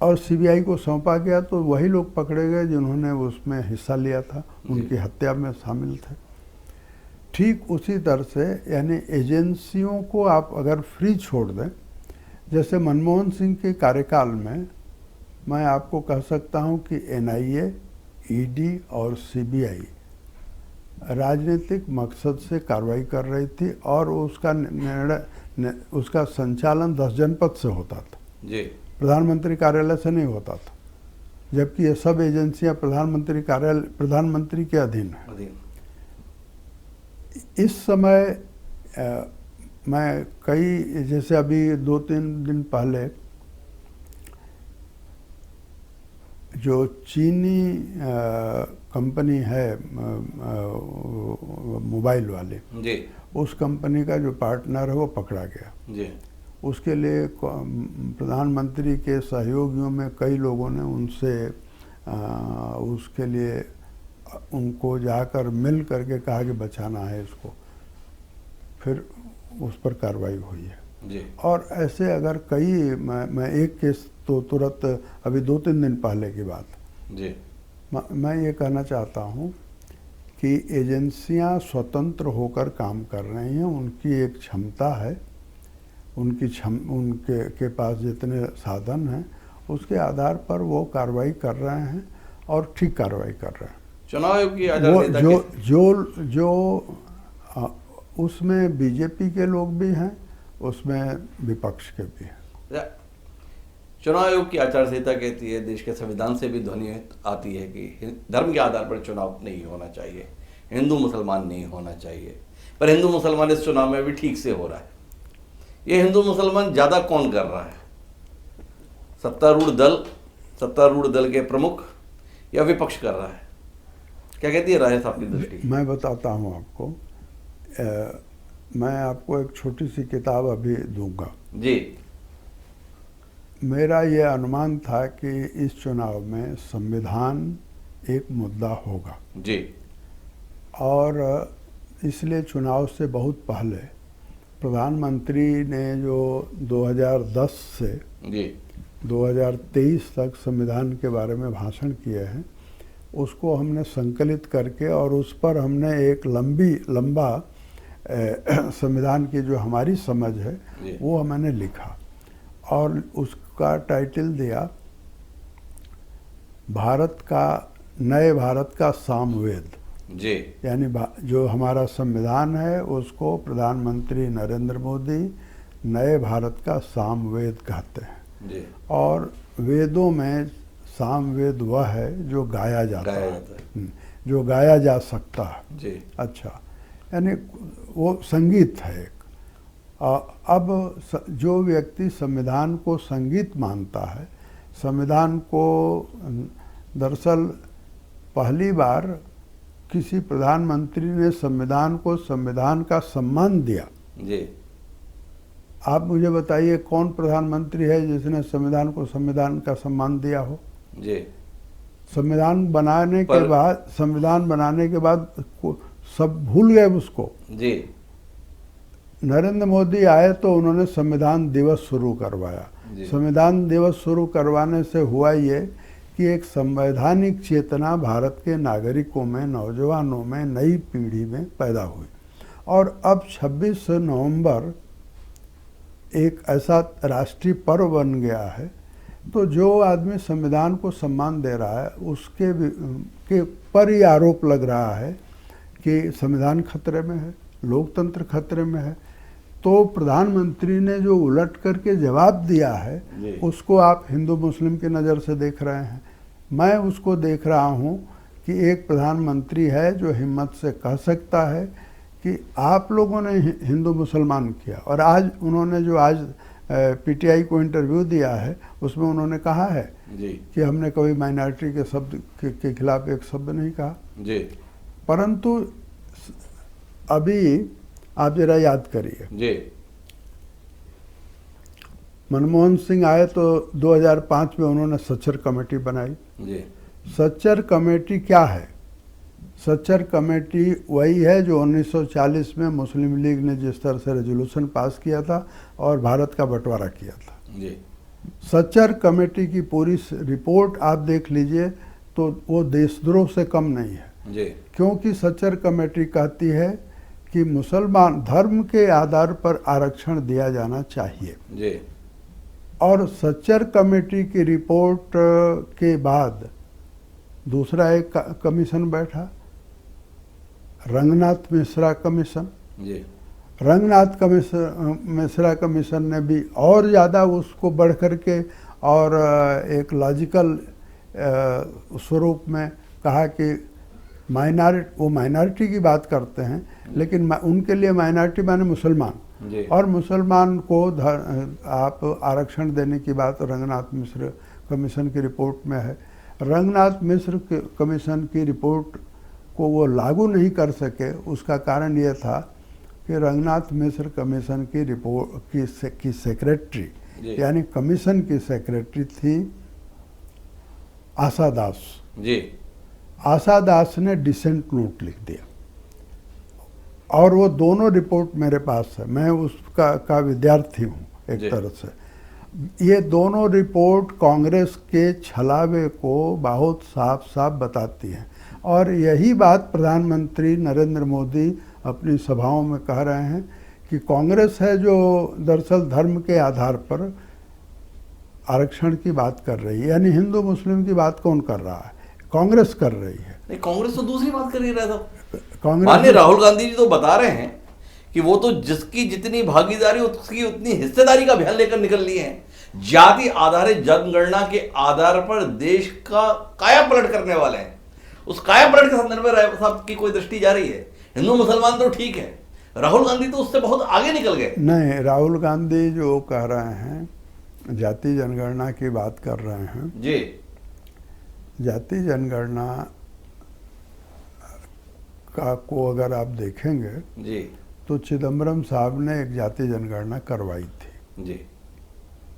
और सीबीआई को सौंपा गया तो वही लोग पकड़े गए जिन्होंने उसमें हिस्सा लिया था, उनकी हत्या में शामिल थे। ठीक उसी तरह से यानी एजेंसियों को आप अगर फ्री छोड़ दें, जैसे मनमोहन सिंह के कार्यकाल में मैं आपको कह सकता हूं कि एनआईए, ईडी और सीबीआई राजनीतिक मकसद से कार्रवाई कर रही थी और उसका निर्णय, उसका संचालन 10 जनपद से होता था जी। प्रधानमंत्री कार्यालय से नहीं होता था, जबकि ये सब एजेंसियां प्रधानमंत्री कार्यालय, प्रधानमंत्री के अधीन है। इस समय मैं कई, जैसे अभी 2-3 दिन पहले जो चीनी कंपनी है मोबाइल वाले जी, उस कंपनी का जो पार्टनर है वो पकड़ा गया जी। उसके लिए प्रधानमंत्री के सहयोगियों में कई लोगों ने उनसे उसके लिए उनको जाकर मिल करके कहा कि बचाना है इसको, फिर उस पर कार्रवाई हुई है जी। और ऐसे अगर कई, मैं एक केस तो तुरंत अभी 2-3 दिन पहले की बात जी। मैं ये कहना चाहता हूँ कि एजेंसियाँ स्वतंत्र होकर काम कर रही हैं, उनकी एक क्षमता है, उनके पास जितने साधन हैं उसके आधार पर वो कार्रवाई कर रहे हैं और ठीक कार्रवाई कर रहे हैं। चुनाव आयोग की आचार जो उसमें बीजेपी के लोग भी हैं, उसमें विपक्ष के भी हैं। चुनाव आयोग की आचार संहिता कहती है, देश के संविधान से भी ध्वनि आती है कि धर्म के आधार पर चुनाव नहीं होना चाहिए, हिंदू मुसलमान नहीं होना चाहिए, पर हिंदू मुसलमान इस चुनाव में भी ठीक से हो रहा है। ये हिंदू मुसलमान ज़्यादा कौन कर रहा है, सत्तारूढ़ दल के प्रमुख या विपक्ष कर रहा है? क्या कहती है राय साहब की दृष्टि? मैं बताता हूँ आपको, मैं आपको एक छोटी सी किताब अभी दूंगा जी। मेरा ये अनुमान था कि इस चुनाव में संविधान एक मुद्दा होगा जी, और इसलिए चुनाव से बहुत पहले प्रधानमंत्री ने जो 2010 से जी 2023 तक संविधान के बारे में भाषण किए हैं, उसको हमने संकलित करके और उस पर हमने एक लंबा संविधान की जो हमारी समझ है वो मैंने लिखा और उसका टाइटल दिया नए भारत का सामवेद जी। यानी जो हमारा संविधान है उसको प्रधानमंत्री नरेंद्र मोदी नए भारत का सामवेद कहते हैं जी। और वेदों में सामवेद वह है जो गाया जाता है, जो गाया जा सकता है जी। अच्छा, यानी वो संगीत है एक। अब जो व्यक्ति संविधान को संगीत मानता है, संविधान को दरअसल पहली बार किसी प्रधानमंत्री ने संविधान को संविधान का सम्मान दिया जी। आप मुझे बताइए कौन प्रधानमंत्री है जिसने संविधान को संविधान का सम्मान दिया हो? जी। संविधान बनाने के बाद सब भूल गए उसको। जी। नरेंद्र मोदी आए तो उन्होंने संविधान दिवस शुरू करवाया। संविधान दिवस शुरू करवाने से हुआ ये कि एक संवैधानिक चेतना भारत के नागरिकों में, नौजवानों में, नई पीढ़ी में पैदा हुई। और अब 26 नवंबर एक ऐसा राष्ट्रीय पर्व बन गया है, तो जो आदमी संविधान को सम्मान दे रहा है उसके के पर ही आरोप लग रहा है कि संविधान खतरे में है, लोकतंत्र खतरे में है। तो प्रधानमंत्री ने जो उलट करके जवाब दिया है उसको आप हिंदू मुस्लिम की नज़र से देख रहे हैं। मैं उसको देख रहा हूँ कि एक प्रधानमंत्री है जो हिम्मत से कह सकता है कि आप लोगों ने हिंदू मुसलमान किया। और आज उन्होंने जो आज पीटीआई को इंटरव्यू दिया है उसमें उन्होंने कहा है कि हमने कभी माइनॉरिटी के शब्द के खिलाफ एक शब्द नहीं कहा जी। परंतु अभी आप जरा याद करिए जी, मनमोहन सिंह आए तो 2005 में उन्होंने सच्चर कमेटी बनाई जी। सच्चर कमेटी क्या है? सच्चर कमेटी वही है जो 1940 में मुस्लिम लीग ने जिस तरह से रेजोल्यूशन पास किया था और भारत का बंटवारा किया था जी। सच्चर कमेटी की पूरी रिपोर्ट आप देख लीजिए तो वो देशद्रोह से कम नहीं है जी। क्योंकि सच्चर कमेटी कहती है कि मुसलमान धर्म के आधार पर आरक्षण दिया जाना चाहिए जी। और सच्चर कमेटी की रिपोर्ट के बाद दूसरा एक कमीशन बैठा, रंगनाथ मिश्रा कमीशन जी। रंगनाथ मिश्रा कमीशन ने भी और ज़्यादा उसको बढ़ करके और एक लॉजिकल स्वरूप में कहा कि वो माइनॉरिटी की बात करते हैं लेकिन उनके लिए माइनॉरिटी माने मुसलमान, और मुसलमान को आप आरक्षण देने की बात रंगनाथ मिश्र कमीशन की रिपोर्ट में है। रंगनाथ मिश्र कमीशन की रिपोर्ट को वो लागू नहीं कर सके, उसका कारण ये था कि रंगनाथ मिश्र कमीशन की रिपोर्ट की सेक्रेटरी यानी कमीशन की सेक्रेटरी थी आशा दास जी। आशा दास ने डिसेंट नोट लिख दिया और वो दोनों रिपोर्ट मेरे पास है, मैं उसका विद्यार्थी हूँ एक तरह से। ये दोनों रिपोर्ट कांग्रेस के छलावे को बहुत साफ साफ बताती हैं और यही बात प्रधानमंत्री नरेंद्र मोदी अपनी सभाओं में कह रहे हैं कि कांग्रेस है जो दरअसल धर्म के आधार पर आरक्षण की बात कर रही है। यानी हिंदू मुस्लिम की बात कौन कर रहा है? कांग्रेस कर रही है। नहीं, कांग्रेस तो दूसरी बात कर ही रहा था। कांग्रेस राहुल गांधी जी तो बता रहे हैं कि वो तो जिसकी जितनी भागीदारी उसकी उतनी हिस्सेदारी का अभियान लेकर निकल लिए हैं। जाति आधारित जनगणना के आधार पर देश का काया पलट करने वाले हैं। उस काया पलट के संदर्भ में साहब की कोई दृष्टि जा रही है? हिंदू मुसलमान तो ठीक है, राहुल गांधी तो उससे बहुत आगे निकल गए। नहीं, राहुल गांधी जो कह रहे हैं जाति जनगणना की बात कर रहे हैं जी। जाति जनगणना को अगर आप देखेंगे जी तो चिदम्बरम साहब ने एक जाति जनगणना करवाई थी जी।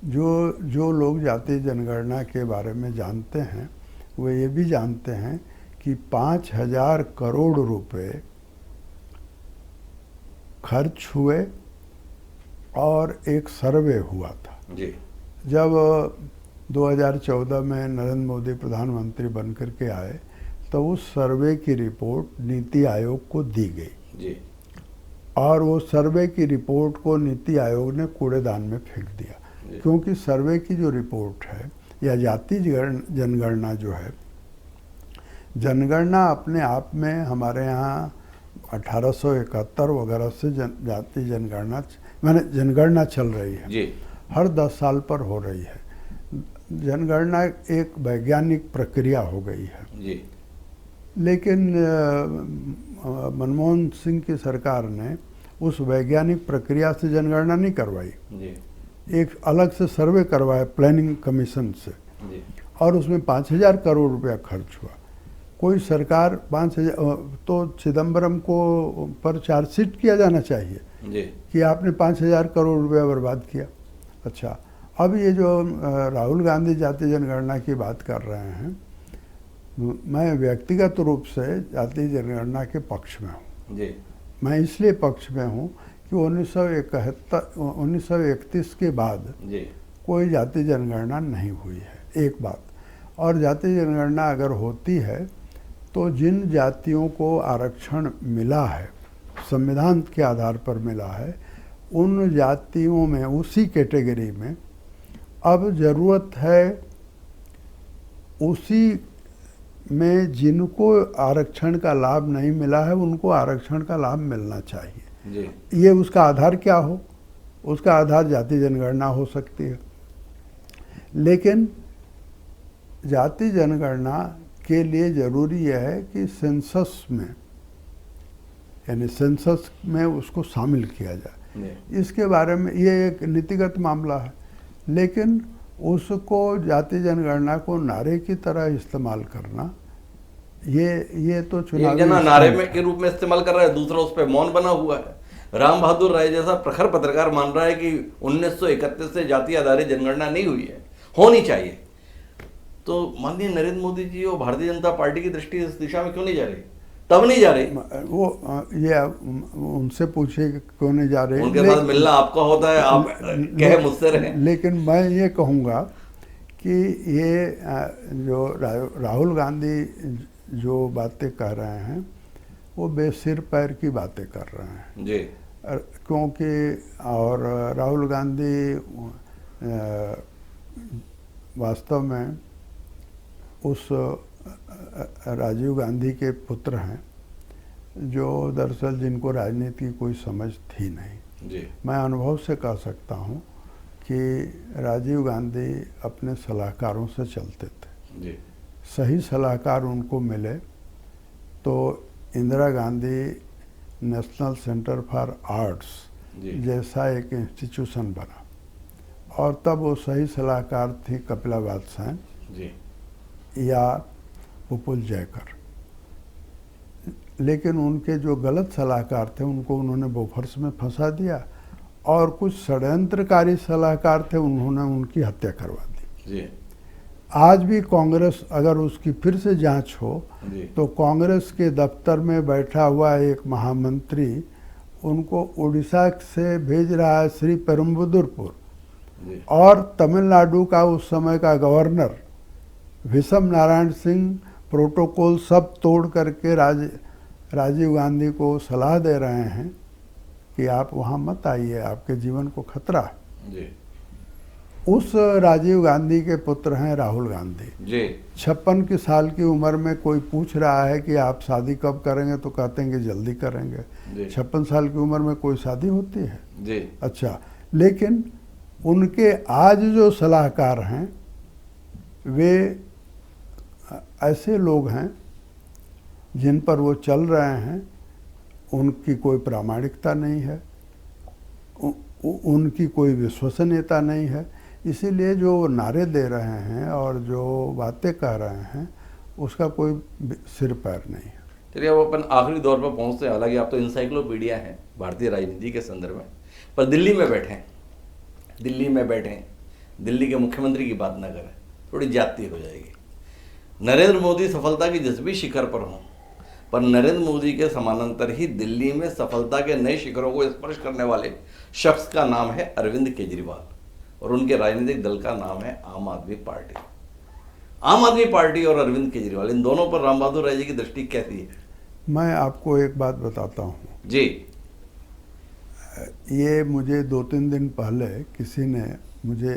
जो लोग जाति जनगणना के बारे में जानते हैं वो ये भी जानते हैं कि 5,000 करोड़ रुपए खर्च हुए और एक सर्वे हुआ था जी। जब 2014 में नरेंद्र मोदी प्रधानमंत्री बनकर के आए तो उस सर्वे की रिपोर्ट नीति आयोग को दी गई जी। और वो सर्वे की रिपोर्ट को नीति आयोग ने कूड़ेदान में फेंक दिया, क्योंकि सर्वे की जो रिपोर्ट है या जाति जनगणना जो है, जनगणना अपने आप में हमारे यहाँ 1871 वगैरह से जाति जनगणना माने जनगणना चल रही है जी। हर 10 साल पर हो रही है। जनगणना एक वैज्ञानिक प्रक्रिया हो गई है जी। लेकिन मनमोहन सिंह की सरकार ने उस वैज्ञानिक प्रक्रिया से जनगणना नहीं करवाई जी। एक अलग से सर्वे करवाया प्लानिंग कमीशन से जी। और उसमें 5,000 करोड़ रुपया खर्च हुआ। कोई सरकार 5,000 तो चिदम्बरम को पर चार्जशीट किया जाना चाहिए जी। कि आपने 5,000 करोड़ रुपया बर्बाद किया। अच्छा, अब ये जो राहुल गांधी जाति जनगणना की बात कर रहे हैं, मैं व्यक्तिगत रूप से जाति जनगणना के पक्ष में हूँ जी। मैं इसलिए पक्ष में हूँ कि 1931 के बाद जी। कोई जाति जनगणना नहीं हुई है, एक बात। और जाति जनगणना अगर होती है तो जिन जातियों को आरक्षण मिला है, संविधान के आधार पर मिला है, उन जातियों में, उसी कैटेगरी में अब ज़रूरत है उसी में जिनको आरक्षण का लाभ नहीं मिला है उनको आरक्षण का लाभ मिलना चाहिए जी। ये उसका आधार क्या हो? उसका आधार जाति जनगणना हो सकती है, लेकिन जाति जनगणना के लिए ज़रूरी यह है कि सेंसस में, यानी सेंसस में उसको शामिल किया जाए। इसके बारे में ये एक नीतिगत मामला है, लेकिन उसको जाति जनगणना को नारे की तरह इस्तेमाल करना, ये तो चुनावी नारे में के रूप में इस्तेमाल कर रहा है, दूसरा उस पर मौन बना हुआ है। राम बहादुर राय जैसा प्रखर पत्रकार मान रहा है कि 1931 से जाति आधारित जनगणना नहीं हुई है, होनी चाहिए। तो माननीय नरेंद्र मोदी जी और भारतीय जनता पार्टी की दृष्टि इस दिशा में क्यों नहीं जा रही? तब नहीं जा रही वो, ये उनसे पूछिए क्यों नहीं जा रही। उनके साथ मिलना आपका होता है, आप कहे मुझसे रहे। लेकिन मैं ये कहूँगा कि ये जो राहुल गांधी जो बातें कह रहे हैं वो बेसिर पैर की बातें कर रहे हैं जी, क्योंकि और राहुल गांधी वास्तव में उस राजीव गांधी के पुत्र हैं जो दरअसल जिनको राजनीति की कोई समझ थी नहीं जी। मैं अनुभव से कह सकता हूँ कि राजीव गांधी अपने सलाहकारों से चलते थे जी। सही सलाहकार उनको मिले तो Indira Gandhi national centre for arts जैसा एक इंस्टीट्यूशन बना, और तब वो सही सलाहकार थी कपिला वात्स्यायन जी या उपल जयकर। लेकिन उनके जो गलत सलाहकार थे उनको उन्होंने बोफर्स में फंसा दिया, और कुछ षड्यंत्रकारी सलाहकार थे उन्होंने उनकी हत्या करवा दी जी। आज भी कांग्रेस अगर उसकी फिर से जांच हो तो कांग्रेस के दफ्तर में बैठा हुआ एक महामंत्री उनको उड़ीसा से भेज रहा है श्री पेरुम्बदुरपुर, और तमिलनाडु का उस समय का गवर्नर विषम नारायण सिंह प्रोटोकॉल सब तोड़ करके राजीव गांधी को सलाह दे रहे हैं कि आप वहाँ मत आइए, आपके जीवन को खतरा है। उस राजीव गांधी के पुत्र हैं राहुल गांधी जी। 56 साल की उम्र में कोई पूछ रहा है कि आप शादी कब करेंगे तो कहते हैं कि जल्दी करेंगे। 56 साल की उम्र में कोई शादी होती है जी। अच्छा, लेकिन उनके आज जो सलाहकार हैं वे ऐसे लोग हैं जिन पर वो चल रहे हैं, उनकी कोई प्रामाणिकता नहीं है, उनकी कोई विश्वसनीयता नहीं है। इसीलिए जो नारे दे रहे हैं और जो बातें कह रहे हैं उसका कोई सिर पैर नहीं है। चलिए अब अपन आखिरी दौर पर पहुंचते हैं। हालांकि आप तो इंसाइक्लोपीडिया हैं भारतीय राजनीति के संदर्भ में, पर दिल्ली में बैठे दिल्ली के मुख्यमंत्री की बात न करें, थोड़ी ज्यादती हो जाएगी। नरेंद्र मोदी सफलता की जिस भी शिखर पर हों, पर नरेंद्र मोदी के समानांतर ही दिल्ली में सफलता के नए शिखरों को स्पर्श करने वाले शख्स का नाम है अरविंद केजरीवाल, और उनके राजनीतिक दल का नाम है आम आदमी पार्टी। आम आदमी पार्टी और अरविंद केजरीवाल, इन दोनों पर राम बहादुर राय जी की दृष्टि कैसी है? मैं आपको एक बात बताता हूँ जी। ये मुझे 2-3 दिन पहले किसी ने मुझे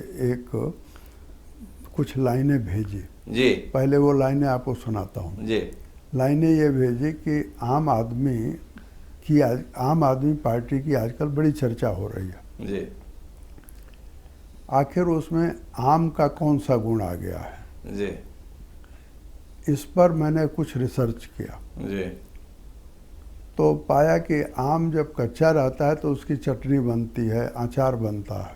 कुछ लाइनें भेजी जी। पहले वो लाइनें आपको सुनाता हूँ जी। लाइनें ये भेजी कि आम आदमी पार्टी की आजकल बड़ी चर्चा हो रही है जी। आखिर उसमें आम का कौन सा गुण आ गया है जी। इस पर मैंने कुछ रिसर्च किया जी। तो पाया कि आम जब कच्चा रहता है तो उसकी चटनी बनती है, अचार बनता है,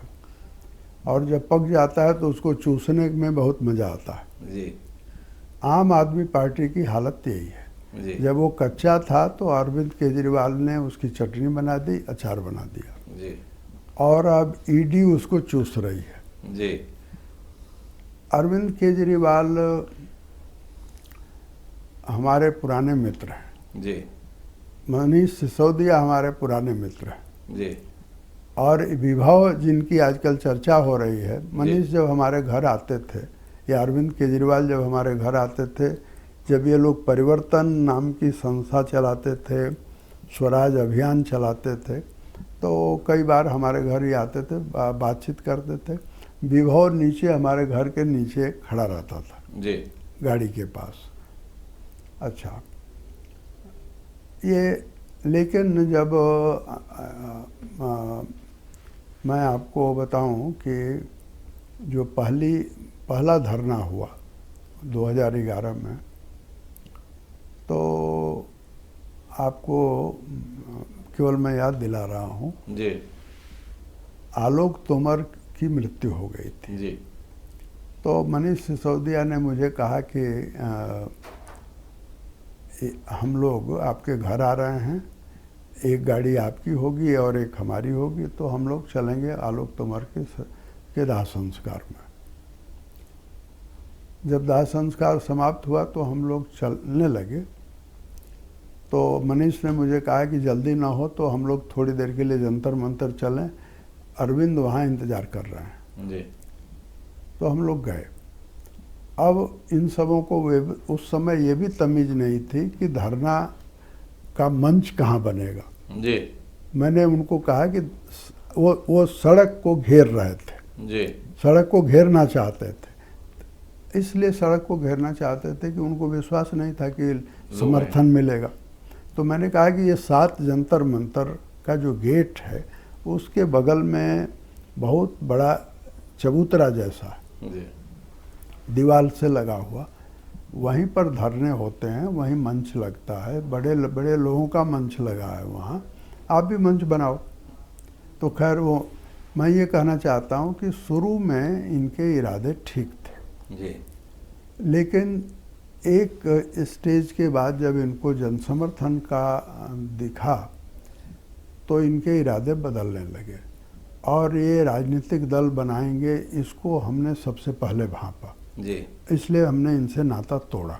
और जब पक जाता है तो उसको चूसने में बहुत मज़ा आता है जी। आम आदमी पार्टी की हालत यही है जी। जब वो कच्चा था तो अरविंद केजरीवाल ने उसकी चटनी बना दी, अचार बना दिया जी। और अब ईडी उसको चूस रही है जी। अरविंद केजरीवाल हमारे पुराने मित्र हैं जी। मनीष सिसोदिया हमारे पुराने मित्र हैं जी। और विभव जिनकी आजकल चर्चा हो रही है, मनीष जब हमारे घर आते थे कि अरविंद केजरीवाल जब हमारे घर आते थे, जब ये लोग परिवर्तन नाम की संस्था चलाते थे, स्वराज अभियान चलाते थे, तो कई बार हमारे घर ही आते थे, बातचीत करते थे। विभोर नीचे हमारे घर के नीचे खड़ा रहता था जी, गाड़ी के पास। अच्छा, ये लेकिन जब मैं आपको बताऊं कि जो पहला धरना हुआ 2011 में, तो आपको केवल मैं याद दिला रहा हूँ जी, आलोक तोमर की मृत्यु हो गई थी जी, तो मनीष सिसोदिया ने मुझे कहा कि हम लोग आपके घर आ रहे हैं, एक गाड़ी आपकी होगी और एक हमारी होगी, तो हम लोग चलेंगे आलोक तोमर के दाह संस्कार में। जब दाह संस्कार समाप्त हुआ तो हम लोग चलने लगे, तो मनीष ने मुझे कहा कि जल्दी ना हो तो हम लोग थोड़ी देर के लिए जंतर मंतर चलें, अरविंद वहाँ इंतज़ार कर रहे हैं जी। तो हम लोग गए। अब इन सबों को उस समय ये भी तमीज़ नहीं थी कि धरना का मंच कहाँ बनेगा जी, मैंने उनको कहा कि वो सड़क को घेर रहे थे जी, सड़क को घेरना चाहते थे, इसलिए सड़क को घेरना चाहते थे कि उनको विश्वास नहीं था कि समर्थन मिलेगा। तो मैंने कहा कि ये 7 जंतर मंतर का जो गेट है उसके बगल में बहुत बड़ा चबूतरा जैसा है, जी, दीवार से लगा हुआ, वहीं पर धरने होते हैं, वहीं मंच लगता है, बड़े बड़े लोगों का मंच लगा है वहाँ, आप भी मंच बनाओ। तो खैर वो मैं ये कहना चाहता हूँ कि शुरू में इनके इरादे ठीक थे जी, लेकिन एक स्टेज के बाद जब इनको जनसमर्थन का दिखा तो इनके इरादे बदलने लगे और ये राजनीतिक दल बनाएंगे, इसको हमने सबसे पहले भांपा जी, इसलिए हमने इनसे नाता तोड़ा।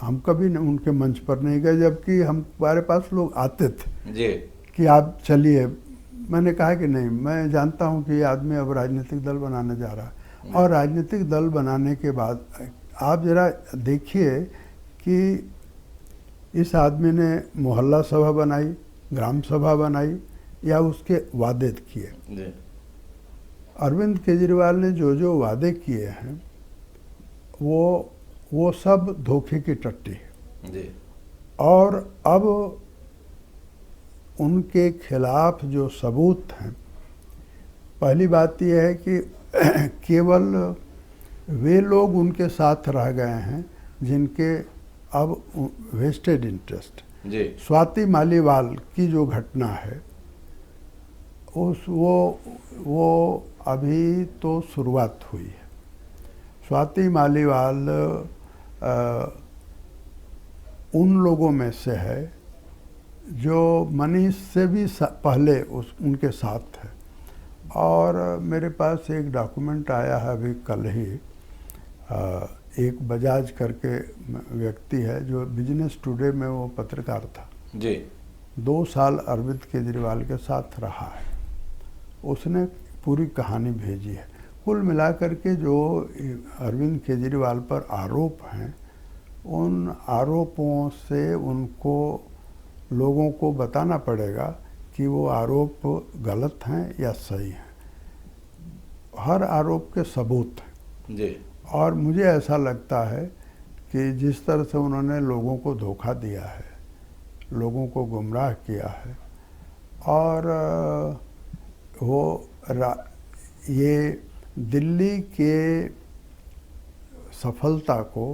हम कभी उनके मंच पर नहीं गए, जबकि हमारे पास लोग आते थे जी, कि आप चलिए। मैंने कहा कि नहीं, मैं जानता हूं कि ये आदमी अब राजनीतिक दल बनाने जा रहा है और राजनीतिक दल बनाने के बाद आप जरा देखिए कि इस आदमी ने मोहल्ला सभा बनाई, ग्राम सभा बनाई या उसके वादे किए। जी, अरविंद केजरीवाल ने जो जो वादे किए हैं वो सब धोखे की टट्टी है जी, और अब उनके खिलाफ जो सबूत हैं, पहली बात यह है कि केवल वे लोग उनके साथ रह गए हैं जिनके अब वेस्टेड इंटरेस्ट। जी, स्वाति मालीवाल की जो घटना है वो अभी तो शुरुआत हुई है। स्वाति मालीवाल उन लोगों में से है जो मनीष से भी पहले उनके साथ है। और मेरे पास एक डॉक्यूमेंट आया है अभी कल ही, एक बजाज करके व्यक्ति है जो बिजनेस टुडे में वो पत्रकार था जी, 2 साल अरविंद केजरीवाल के साथ रहा है, उसने पूरी कहानी भेजी है। कुल मिलाकर के जो अरविंद केजरीवाल पर आरोप हैं, उन आरोपों से उनको लोगों को बताना पड़ेगा कि वो आरोप गलत हैं या सही हैं। हर आरोप के सबूत हैं जी, और मुझे ऐसा लगता है कि जिस तरह से उन्होंने लोगों को धोखा दिया है, लोगों को गुमराह किया है और ये दिल्ली के सफलता को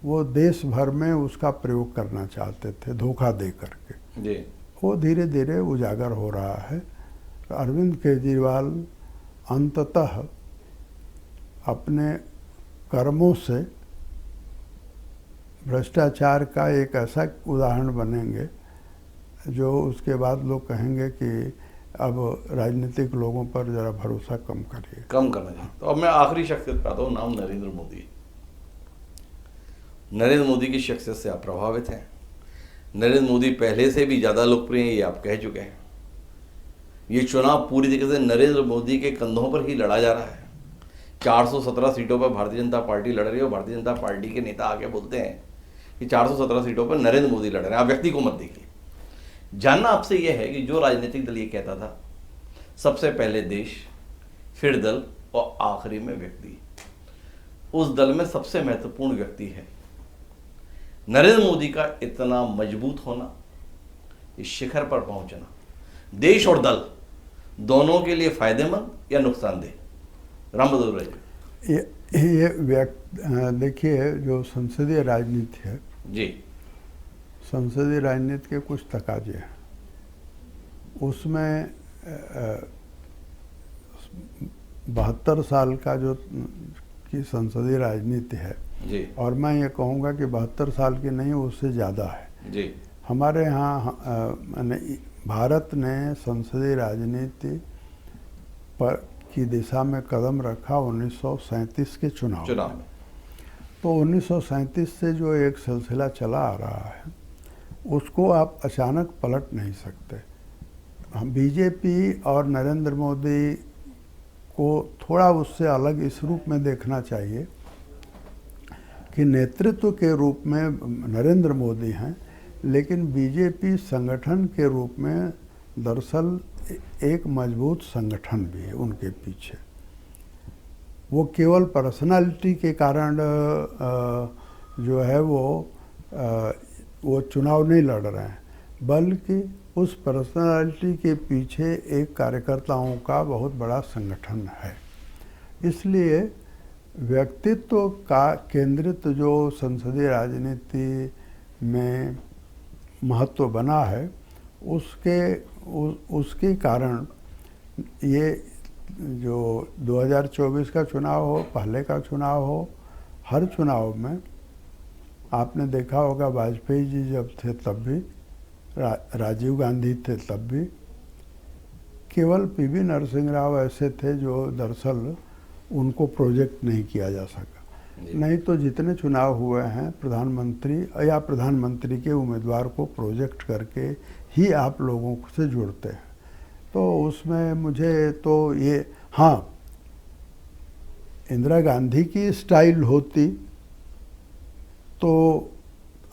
वो देश भर में उसका प्रयोग करना चाहते थे, धोखा दे करके। जी, वो धीरे धीरे उजागर हो रहा है। अरविंद केजरीवाल अंततः अपने कर्मों से भ्रष्टाचार का एक ऐसा उदाहरण बनेंगे जो उसके बाद लोग कहेंगे कि अब राजनीतिक लोगों पर ज़रा भरोसा कम करिए, कम करना चाहिए। तो अब मैं आखिरी शख्सियत पे आता हूँ, नाम नरेंद्र मोदी। नरेंद्र मोदी की शख्सियत से आप प्रभावित हैं। नरेंद्र मोदी पहले से भी ज़्यादा लोकप्रिय हैं, ये आप कह चुके हैं। ये चुनाव पूरी तरीके से नरेंद्र मोदी के कंधों पर ही लड़ा जा रहा है। 417 सीटों पर भारतीय जनता पार्टी लड़ रही है और भारतीय जनता पार्टी के नेता आके बोलते हैं कि 417 सीटों पर नरेंद्र मोदी लड़ रहे हैं। आप व्यक्ति को मत देखिए। जानना आपसे यह है कि जो राजनीतिक दल ये कहता था सबसे पहले देश, फिर दल और आखिरी में व्यक्ति, उस दल में सबसे महत्वपूर्ण व्यक्ति है नरेंद्र मोदी का इतना मजबूत होना, इस शिखर पर पहुंचना देश और दल दोनों के लिए फायदेमंद या नुकसानदेह? राम बहादुर जी। ये देखिए, जो संसदीय राजनीति है जी, संसदीय राजनीति के कुछ तकाजे हैं। उसमें 72 साल का जो की संसदीय राजनीति है जी, और मैं ये कहूँगा कि 72 साल की नहीं, उससे ज़्यादा है जी। हमारे यहाँ। भारत ने संसदीय राजनीति पर की दिशा में कदम रखा 1937 के चुनाव में। तो 1937 से जो एक सिलसिला चला आ रहा है उसको आप अचानक पलट नहीं सकते। हम बीजेपी और नरेंद्र मोदी को थोड़ा उससे अलग इस रूप में देखना चाहिए कि नेतृत्व के रूप में नरेंद्र मोदी हैं, लेकिन बीजेपी संगठन के रूप में दरअसल एक मजबूत संगठन भी है उनके पीछे। वो केवल पर्सनालिटी के कारण जो है वो चुनाव नहीं लड़ रहे हैं, बल्कि उस पर्सनालिटी के पीछे एक कार्यकर्ताओं का बहुत बड़ा संगठन है। इसलिए व्यक्तित्व का केंद्रित जो संसदीय राजनीति में महत्व बना है उसके कारण ये जो 2024 का चुनाव हो, पहले का चुनाव हो, हर चुनाव में आपने देखा होगा वाजपेयी जी जब थे तब भी, राजीव गांधी थे तब भी, केवल पीवी नरसिंह राव ऐसे थे जो दरअसल उनको प्रोजेक्ट नहीं किया जा सका। नहीं तो जितने चुनाव हुए हैं प्रधानमंत्री या प्रधानमंत्री के उम्मीदवार को प्रोजेक्ट करके ही आप लोगों से जुड़ते हैं। तो उसमें मुझे तो ये, हाँ, इंदिरा गांधी की स्टाइल होती तो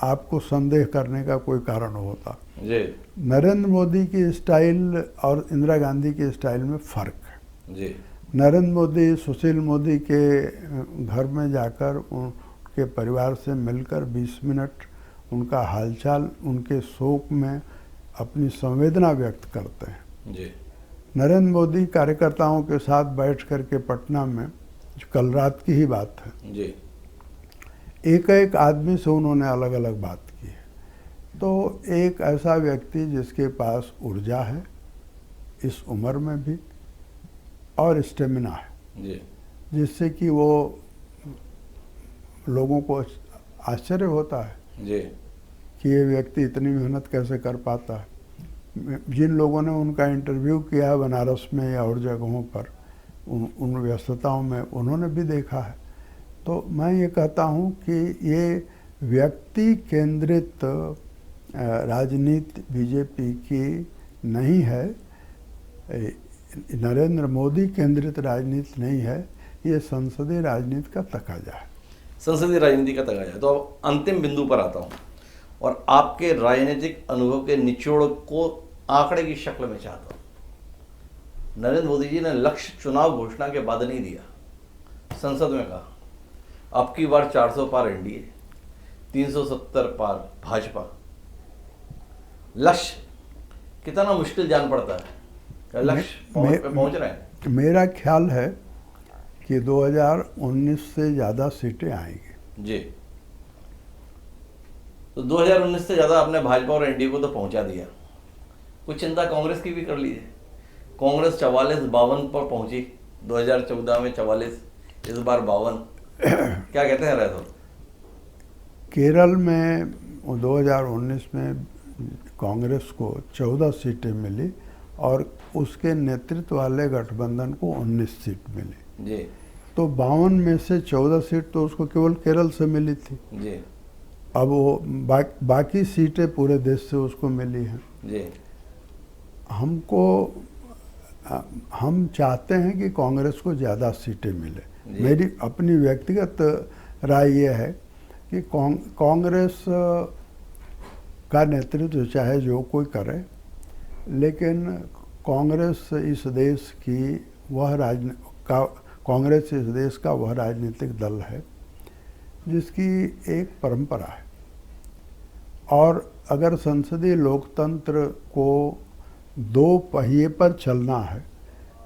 आपको संदेह करने का कोई कारण होता। जी। नरेंद्र मोदी की स्टाइल और इंदिरा गांधी की स्टाइल में फ़र्क है। जी। नरेंद्र मोदी सुशील मोदी के घर में जाकर उनके परिवार से मिलकर 20 मिनट उनका हालचाल, उनके शोक में अपनी संवेदना व्यक्त करते हैं। जी। नरेंद्र मोदी कार्यकर्ताओं के साथ बैठ कर के पटना में, कल रात की ही बात है, जी, एक एक आदमी से उन्होंने अलग अलग बात की है। तो एक ऐसा व्यक्ति जिसके पास ऊर्जा है इस उम्र में भी और स्टेमिना है, जी, जिससे कि वो लोगों को आश्चर्य होता है जी, कि ये व्यक्ति इतनी मेहनत कैसे कर पाता है। जिन लोगों ने उनका इंटरव्यू किया है बनारस में या और जगहों पर, उन व्यस्तताओं में उन्होंने भी देखा है। तो मैं ये कहता हूँ कि ये व्यक्ति केंद्रित राजनीति बीजेपी की नहीं है, नरेंद्र मोदी केंद्रित राजनीति नहीं है, ये संसदीय राजनीति का तकाजा है। संसदीय राजनीति का तकाजा है। तो अब अंतिम बिंदु पर आता हूँ और आपके राजनीतिक अनुभव के निचोड़ को आंकड़े की शक्ल में चाहता हूँ। नरेंद्र मोदी जी ने लक्ष्य चुनाव घोषणा के बाद नहीं दिया, संसद में कहा अब की बार 400 पार एनडीए, 370 पार भाजपा। लक्ष्य कितना मुश्किल जान पड़ता है, क्या लक्ष्य पे पहुंच रहे हैं? मेरा ख्याल है कि 2019 से ज़्यादा सीटें आएंगी। जी। तो 2019 से ज़्यादा आपने भाजपा और एनडीए को तो पहुंचा दिया, कुछ चिंता कांग्रेस की भी कर लीजिए। कांग्रेस 44-52 पर पहुंची, 2014 में 44, इस बार 52। क्या कहते हैं रायधर? केरल में 2019 में कांग्रेस को 14 सीटें मिली और उसके नेतृत्व वाले गठबंधन को 19 सीट मिली। जी। तो 52 में से 14 सीट तो उसको केवल केरल से मिली थी। जी। अब वो बाकी सीटें पूरे देश से उसको मिली हैं। जी। हम चाहते हैं कि कांग्रेस को ज़्यादा सीटें मिले, मेरी अपनी व्यक्तिगत राय ये है कि कांग्रेस का नेतृत्व चाहे जो कोई करे, लेकिन कांग्रेस इस देश का वह राजनीतिक दल है जिसकी एक परंपरा है, और अगर संसदीय लोकतंत्र को दो पहिए पर चलना है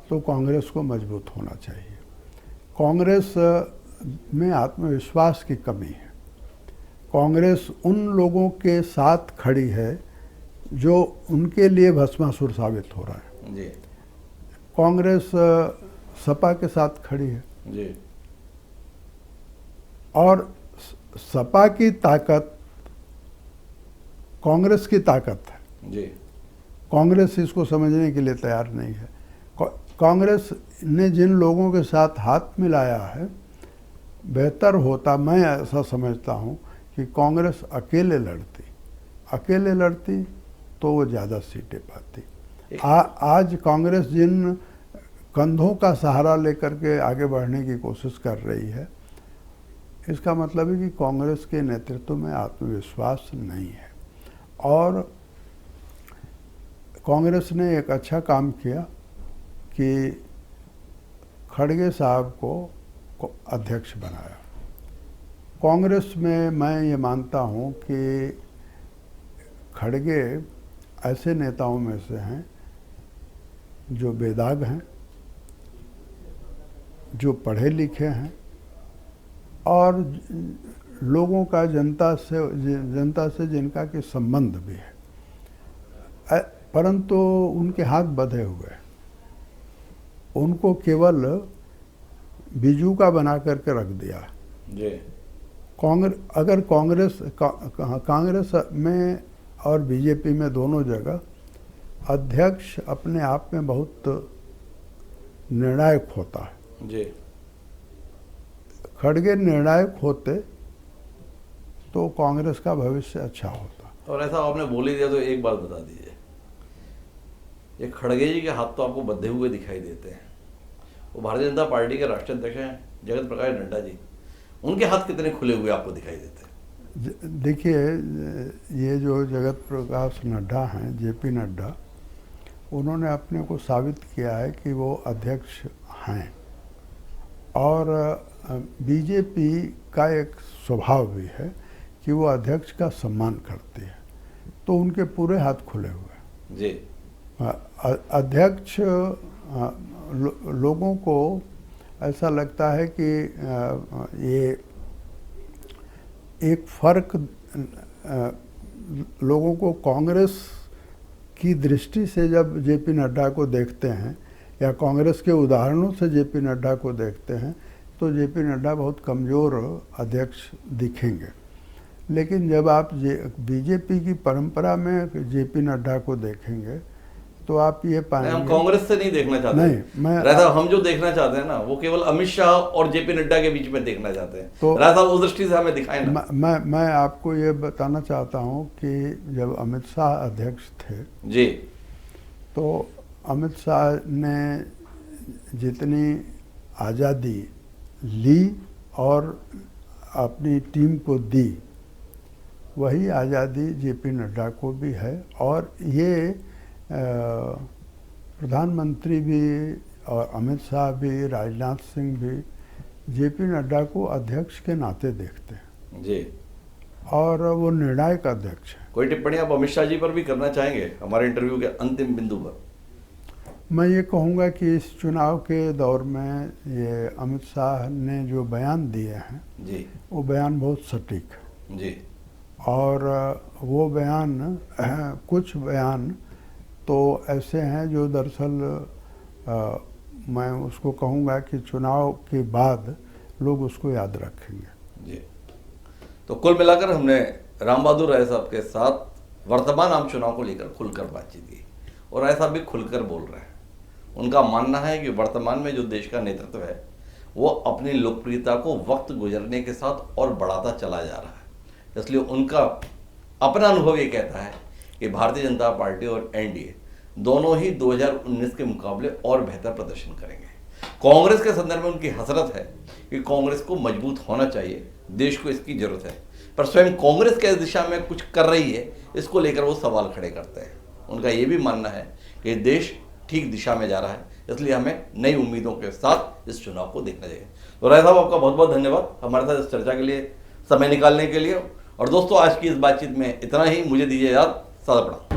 तो कांग्रेस को मजबूत होना चाहिए। कांग्रेस में आत्मविश्वास की कमी है। कांग्रेस उन लोगों के साथ खड़ी है जो उनके लिए भस्मासुर साबित हो रहा है जी। कांग्रेस सपा के साथ खड़ी है जी। और सपा की ताकत कांग्रेस की ताकत है जी। कांग्रेस इसको समझने के लिए तैयार नहीं है। कांग्रेस ने जिन लोगों के साथ हाथ मिलाया है, बेहतर होता, मैं ऐसा समझता हूं कि कांग्रेस अकेले लड़ती तो वो ज़्यादा सीटें पाती। आज कांग्रेस जिन कंधों का सहारा लेकर के आगे बढ़ने की कोशिश कर रही है, इसका मतलब है कि कांग्रेस के नेतृत्व में आत्मविश्वास नहीं है। और कांग्रेस ने एक अच्छा काम किया कि खड़गे साहब को अध्यक्ष बनाया। कांग्रेस में मैं ये मानता हूँ कि खड़गे ऐसे नेताओं में से हैं जो बेदाग हैं, जो पढ़े लिखे हैं और लोगों का जनता से जिनका के संबंध भी है, परंतु उनके हाथ बंधे हुए हैं। उनको केवल बीजू का बना करके रख दिया जी। अगर कांग्रेस में और बीजेपी में दोनों जगह अध्यक्ष अपने आप में बहुत निर्णायक होता है जी। खड़गे निर्णायक होते तो कांग्रेस का भविष्य अच्छा होता। और ऐसा आपने बोल ही दिया तो एक बात बता दीजिए, ये खड़गे जी के हाथ तो आपको बंधे हुए दिखाई देते हैं, वो भारतीय जनता पार्टी के राष्ट्रीय अध्यक्ष हैं जगत प्रकाश नड्डा जी, उनके हाथ कितने खुले हुए आपको दिखाई देते हैं? देखिए, ये जो जगत प्रकाश नड्डा हैं, जेपी नड्डा, उन्होंने अपने को साबित किया है कि वो अध्यक्ष हैं, और बीजेपी का एक स्वभाव भी है कि वो अध्यक्ष का सम्मान करती है, तो उनके पूरे हाथ खुले हुए हैं जी। अध्यक्ष लोगों को ऐसा लगता है कि ये एक फर्क लोगों को कांग्रेस की दृष्टि से जब जेपी नड्डा को देखते हैं या कांग्रेस के उदाहरणों से जेपी नड्डा को देखते हैं तो जेपी नड्डा बहुत कमज़ोर अध्यक्ष दिखेंगे, लेकिन जब आप बीजेपी की परंपरा में जेपी नड्डा को देखेंगे तो आप ये पाएंगे। हम कांग्रेस से नहीं देखना चाहते, नहीं, राय साहब हम जो देखना चाहते हैं ना, वो केवल अमित शाह और जेपी नड्डा के बीच में देखना चाहते हैं। तो राय साहब उस दृष्टि से हमें दिखाएं ना। मैं आपको ये बताना चाहता हूँ कि जब अमित शाह अध्यक्ष थे जी, तो अमित शाह ने जितनी आज़ादी ली और अपनी टीम को दी, वही आज़ादी जेपी नड्डा को भी है। और ये प्रधानमंत्री भी और अमित शाह भी, राजनाथ सिंह भी जेपी नड्डा को अध्यक्ष के नाते देखते हैं जी, और वो निर्णायक अध्यक्ष है। कोई टिप्पणी आप अमित शाह जी पर भी करना चाहेंगे हमारे इंटरव्यू के अंतिम बिंदु पर? मैं ये कहूँगा कि इस चुनाव के दौर में ये अमित शाह ने जो बयान दिए हैं जी, वो बयान बहुत सटीक है जी, और वो बयान कुछ बयान तो ऐसे हैं जो दरअसल मैं उसको कहूँगा कि चुनाव के बाद लोग उसको याद रखेंगे। जी, तो कुल मिलाकर हमने राम बहादुर राय साहब के साथ वर्तमान आम चुनाव को लेकर खुलकर बातचीत की और राय साहब भी खुलकर बोल रहे हैं। उनका मानना है कि वर्तमान में जो देश का नेतृत्व है वो अपनी लोकप्रियता को वक्त गुजरने के साथ और बढ़ाता चला जा रहा है, इसलिए उनका अपना अनुभव ये कहता है कि भारतीय जनता पार्टी और एनडीए दोनों ही 2019 के मुकाबले और बेहतर प्रदर्शन करेंगे। कांग्रेस के संदर्भ में उनकी हसरत है कि कांग्रेस को मजबूत होना चाहिए, देश को इसकी जरूरत है, पर स्वयं कांग्रेस के दिशा में कुछ कर रही है इसको लेकर वो सवाल खड़े करते हैं। उनका ये भी मानना है कि देश ठीक दिशा में जा रहा है, इसलिए हमें नई उम्मीदों के साथ इस चुनाव को देखना चाहिए। तो राय साहब, आपका बहुत बहुत धन्यवाद हमारे साथ इस चर्चा के लिए समय निकालने के लिए। और दोस्तों, आज की इस बातचीत में इतना ही। मुझे दीजिए याद, सादा प्रणाम।